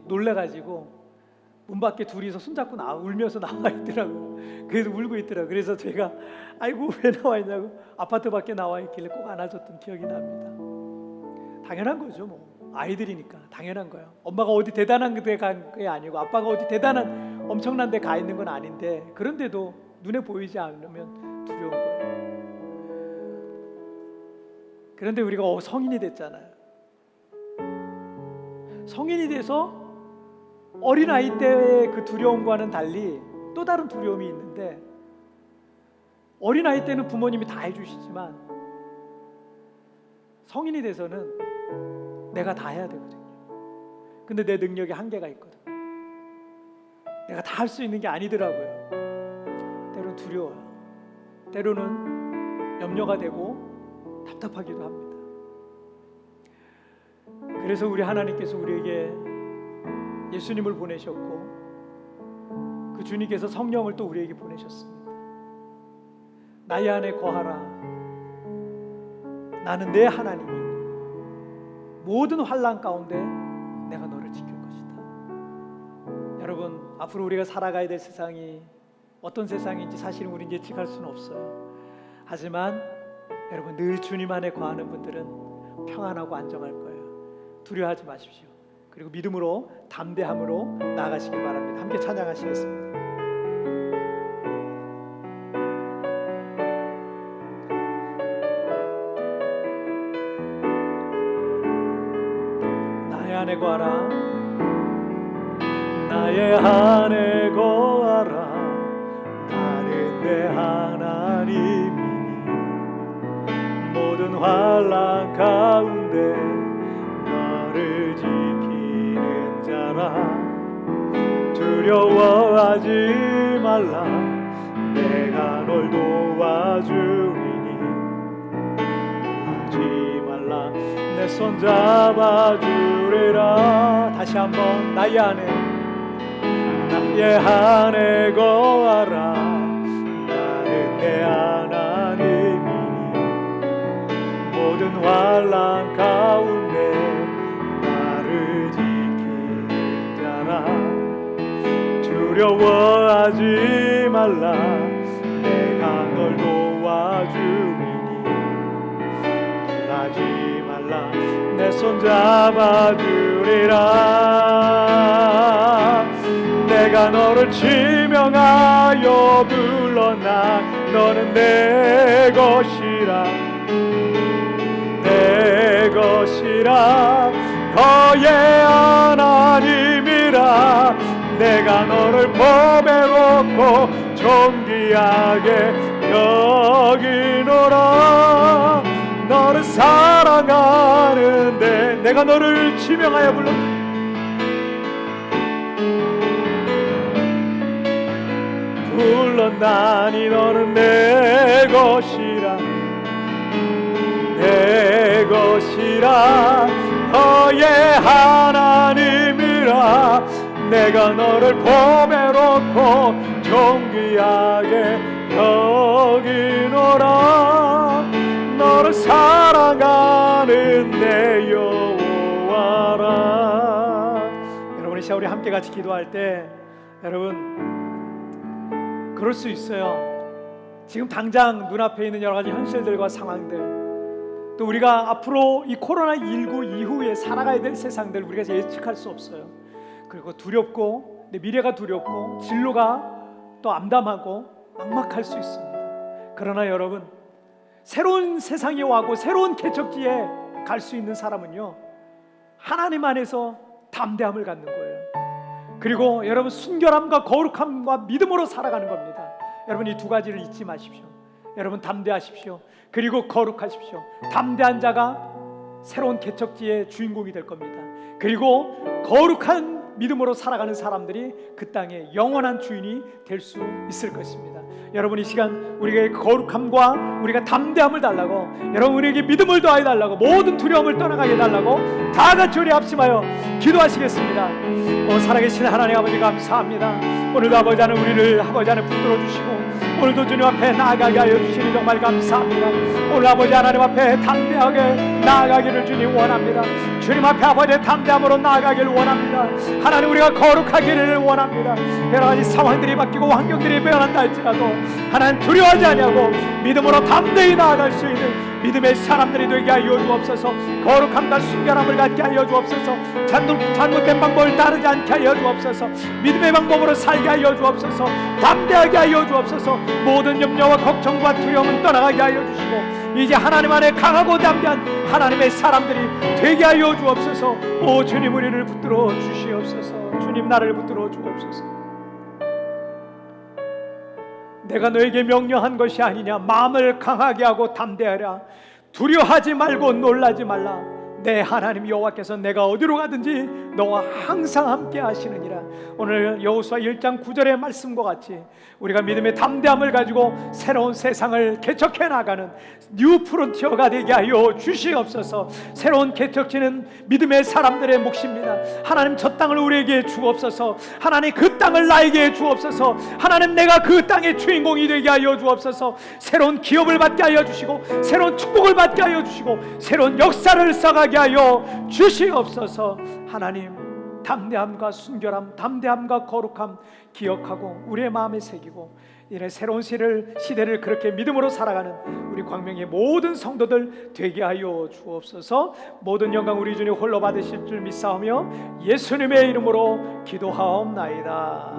놀래가지고 문 밖에 둘이서 손잡고 울면서 나와 있더라고요. 그래서 울고 있더라고요. 그래서 제가 아이고 왜 나와 있냐고 아파트 밖에 나와 있길래 꼭 안아줬던 기억이 납니다. 당연한 거죠. 뭐 아이들이니까 당연한 거예요. 엄마가 어디 대단한 데 간 게 아니고 아빠가 어디 대단한 엄청난 데 가 있는 건 아닌데 그런데도 눈에 보이지 않으면 두려운 거예요. 그런데 우리가 성인이 됐잖아요. 성인이 돼서 어린아이 때의 그 두려움과는 달리 또 다른 두려움이 있는데, 어린아이 때는 부모님이 다 해주시지만 성인이 돼서는 내가 다 해야 되거든요. 근데 내 능력에 한계가 있거든. 내가 다 할 수 있는 게 아니더라고요. 때로는 두려워요. 때로는 염려가 되고 답답하기도 합니다. 그래서 우리 하나님께서 우리에게 예수님을 보내셨고 그 주님께서 성령을 또 우리에게 보내셨습니다. 나의 안에 거하라. 나는 내 하나님이니 모든 환난 가운데 내가 너를 지킬 것이다. 여러분, 앞으로 우리가 살아가야 될 세상이 어떤 세상인지 사실은 우리는 예측할 수는 없어요. 하지만 여러분, 늘 주님 안에 거하는 분들은 평안하고 안정할 거예요. 두려워하지 마십시오. 그리고 믿음으로 담대함으로 나아가시길 바랍니다. 함께 찬양하시겠습니다. 나의 안에 거하라. 나의 안에 거하라. 나는 내 하나님이니 모든 환난 가운데 너를 지키는 자라. 두려워하지 말라. 내가 널 도와주리니 하지 말라. 내 손 잡아주리라. 다시 한번 나의 안에 한 해 거하라. 나는 내 하나님이니 모든 환난 가운데 나를 지킨 자라. 두려워하지 말라. 내가 널 도와주리니 놀라지 말라. 내 손 잡아주리라. 내가 너를 지명하여 불러나 너는 내 것이라. 내 것이라. 너의 하나님이라. 내가 너를 보배롭고 존귀하게 여기노라. 너를 사랑하는데 내가 너를 지명하여 불렀나니 너는 내 것이라. 내 것이라. 너의 하나님이라. 내가 너를 보배롭고 존귀하게 여기노라. 너를 사랑하는 내 여호와라. 여러분, 이 시간 우리 함께 같이 기도할 때 여러분 그럴 수 있어요. 지금 당장 눈앞에 있는 여러 가지 현실들과 상황들, 또 우리가 앞으로 이 코로나19 이후에 살아가야 될 세상들 우리가 예측할 수 없어요. 그리고 두렵고 내 미래가 두렵고 진로가 또 암담하고 막막할 수 있습니다. 그러나 여러분, 새로운 세상이 와고 새로운 개척지에 갈 수 있는 사람은요, 하나님 안에서 담대함을 갖는 거예요. 그리고 여러분, 순결함과 거룩함과 믿음으로 살아가는 겁니다. 여러분, 이 두 가지를 잊지 마십시오. 여러분, 담대하십시오. 그리고 거룩하십시오. 담대한 자가 새로운 개척지의 주인공이 될 겁니다. 그리고 거룩한 믿음으로 살아가는 사람들이 그 땅의 영원한 주인이 될 수 있을 것입니다. 여러분, 이 시간 우리에게 거룩함과 우리가 담대함을 달라고, 여러분 우리에게 믿음을 더하여 달라고, 모든 두려움을 떠나가게 해달라고 다 같이 우리 합심하여 기도하시겠습니다. 살아계신 하나님 아버지, 감사합니다. 오늘도 아버지 하나님 우리를 아버지 하나님 붙들어 주시고 오늘도 주님 앞에 나아가게 하여 주시니 정말 감사합니다. 오늘 아버지 하나님 앞에 담대하게 나아가기를 주님 원합니다. 주님 앞에 아버지 담대함으로 나아가기를 원합니다. 하나님, 우리가 거룩하기를 원합니다. 여러 가지 상황들이 바뀌고 환경들이 변한다 할지라도 하나님 두려워하지 아니하고 믿음으로 담대히 나아갈 수 있는 믿음의 사람들이 되게 하여 주옵소서. 거룩함과 순결함을 갖게 하여 주옵소서. 잘못된 방법을 따르지 않게 하여 주옵소서. 믿음의 방법으로 살게 하여 주옵소서. 담대하게 하여 주옵소서. 모든 염려와 걱정과 두려움은 떠나가게 하여 주시고 이제 하나님 안에 강하고 담대한 하나님의 사람들이 되게 하여 주옵소서. 오 주님, 우리를 붙들어 주시옵소서. 주님, 나를 붙들어 주옵소서. 내가 너에게 명령한 것이 아니냐. 마음을 강하게 하고 담대하라. 두려워하지 말고 놀라지 말라. 내 하나님 여호와께서 내가 어디로 가든지 너와 항상 함께 하시느니라. 오늘 여호수아 1장 9절의 말씀과 같이 우리가 믿음의 담대함을 가지고 새로운 세상을 개척해 나가는 뉴 프론티어가 되게 하여 주시옵소서. 새로운 개척지는 믿음의 사람들의 몫입니다. 하나님, 저 땅을 우리에게 주옵소서. 하나님, 그 땅을 나에게 주옵소서. 하나님, 내가 그 땅의 주인공이 되게 하여 주옵소서. 새로운 기업을 받게 하여 주시고 새로운 축복을 받게 하여 주시고 새로운 역사를 써가게 하여 주시옵소서. 하나님, 담대함과 순결함, 담대함과 거룩함 기억하고 우리의 마음에 새기고 이래 새로운 시대를 그렇게 믿음으로 살아가는 우리 광명의 모든 성도들 되게 하여 주옵소서. 모든 영광 우리 주님 홀로 받으실 줄 믿사오며 예수님의 이름으로 기도하옵나이다.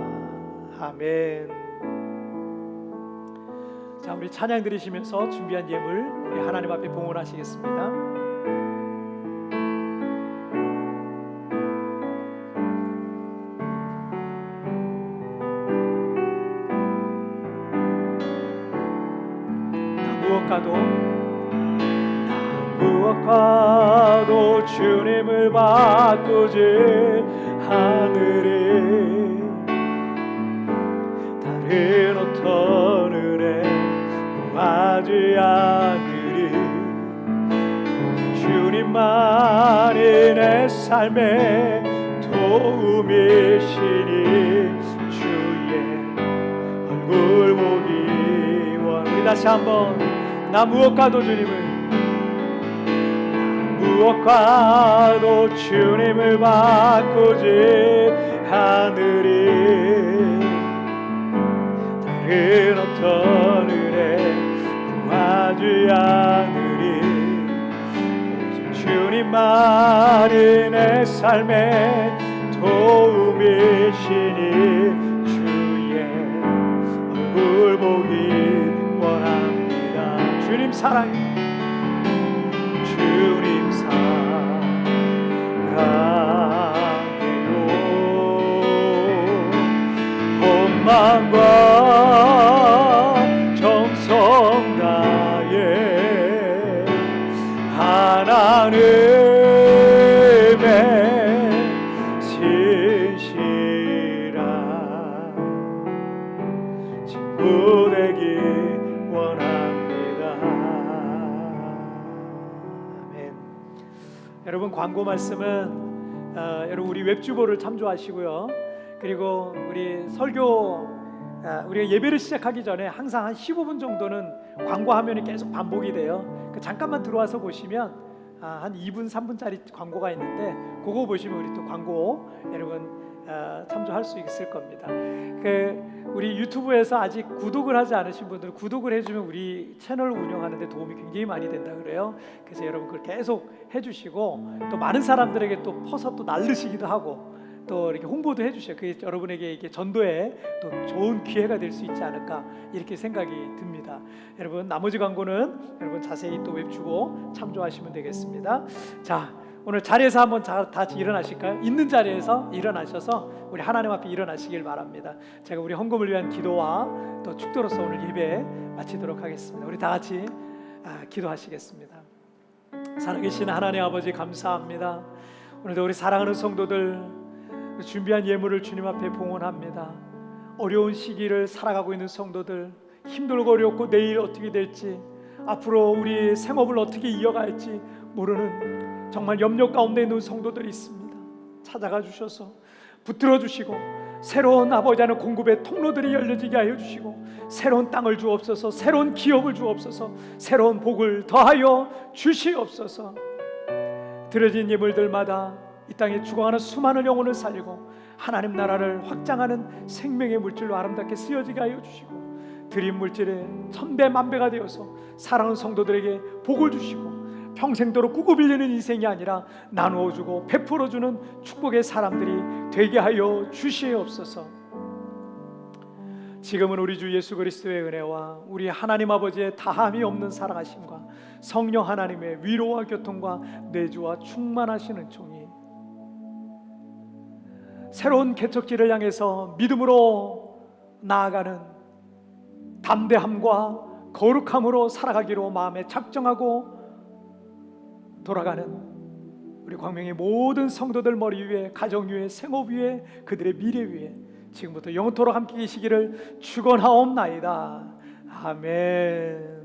아멘. 자, 우리 찬양 드리시면서 준비한 예물 우리 하나님 앞에 봉헌하시겠습니다. 무엇과도 주님을 바꾸지 않으리. 다른 어떤 은혜 구하지 않으리. 주님만이 내 삶의 도움이시니 다시 한번 나 무엇과도 주님을 무엇과도 주님을 바꾸지 하늘이 다른 어떤 은혜 구하지 않으리 오직 주님만이 내 삶의 도움이시니 주의 얼굴 보기 원합니다. 주님 사랑해 주님 사랑해요 헌만과 정성 다해 하나님의 신실한 친구 되기 원합니다. 아멘. 여러분 광고 말씀은 여러분 우리 웹주보를 참조하시고요. 그리고 우리 설교 우리가 예배를 시작하기 전에 항상 한 15분 정도는 광고 화면이 계속 반복이 돼요. 잠깐만 들어와서 보시면 한 2분 3분짜리 광고가 있는데 그거 보시면 우리 또 광고 여러분 참조할 수 있을 겁니다. 우리 유튜브에서 아직 구독을 하지 않으신 분들은 구독을 해주면 우리 채널 운영하는 데 도움이 굉장히 많이 된다 그래요. 그래서 여러분 그걸 계속 해주시고 또 많은 사람들에게 또 퍼서 또 날르시기도 하고 또 이렇게 홍보도 해주셔요. 그게 여러분에게 이게 전도에 또 좋은 기회가 될 수 있지 않을까 이렇게 생각이 듭니다. 여러분 나머지 광고는 여러분 자세히 또 웹주보 참조하시면 되겠습니다. 자, 오늘 자리에서 한번 다 같이 일어나실까요? 있는 자리에서 일어나셔서 우리 하나님 앞에 일어나시길 바랍니다. 제가 우리 헌금을 위한 기도와 또 축도로서 오늘 예배 마치도록 하겠습니다. 우리 다 같이 기도하시겠습니다. 살아계신 하나님 아버지 감사합니다. 오늘도 우리 사랑하는 성도들 준비한 예물을 주님 앞에 봉헌합니다. 어려운 시기를 살아가고 있는 성도들 힘들고 어렵고 내일 어떻게 될지 앞으로 우리 생업을 어떻게 이어갈지 모르는 정말 염려 가운데 있는 성도들이 있습니다. 찾아가 주셔서 붙들어 주시고 새로운 아버지 하나님 공급의 통로들이 열려지게 하여 주시고 새로운 땅을 주옵소서 새로운 기업을 주옵소서 새로운 복을 더하여 주시옵소서. 드려진 예물들마다 이 땅에 죽어가는 수많은 영혼을 살리고 하나님 나라를 확장하는 생명의 물질로 아름답게 쓰여지게 하여 주시고 드린 물질에 천배 만배가 되어서 사랑하는 성도들에게 복을 주시고 평생도록 꾸고 빌리는 인생이 아니라 나누어 주고 베풀어 주는 축복의 사람들이 되게 하여 주시옵소서. 지금은 우리 주 예수 그리스도의 은혜와 우리 하나님 아버지의 다함이 없는 사랑하심과 성령 하나님의 위로와 교통과 내주와 충만하시는 종이 새로운 개척지를 향해서 믿음으로 나아가는 담대함과 거룩함으로 살아가기로 마음에 작정하고 돌아가는 우리 광명의 모든 성도들 머리 위에 가정 위에 생업 위에 그들의 미래 위에 지금부터 영원토록 함께 계시기를 축원하옵나이다. 아멘.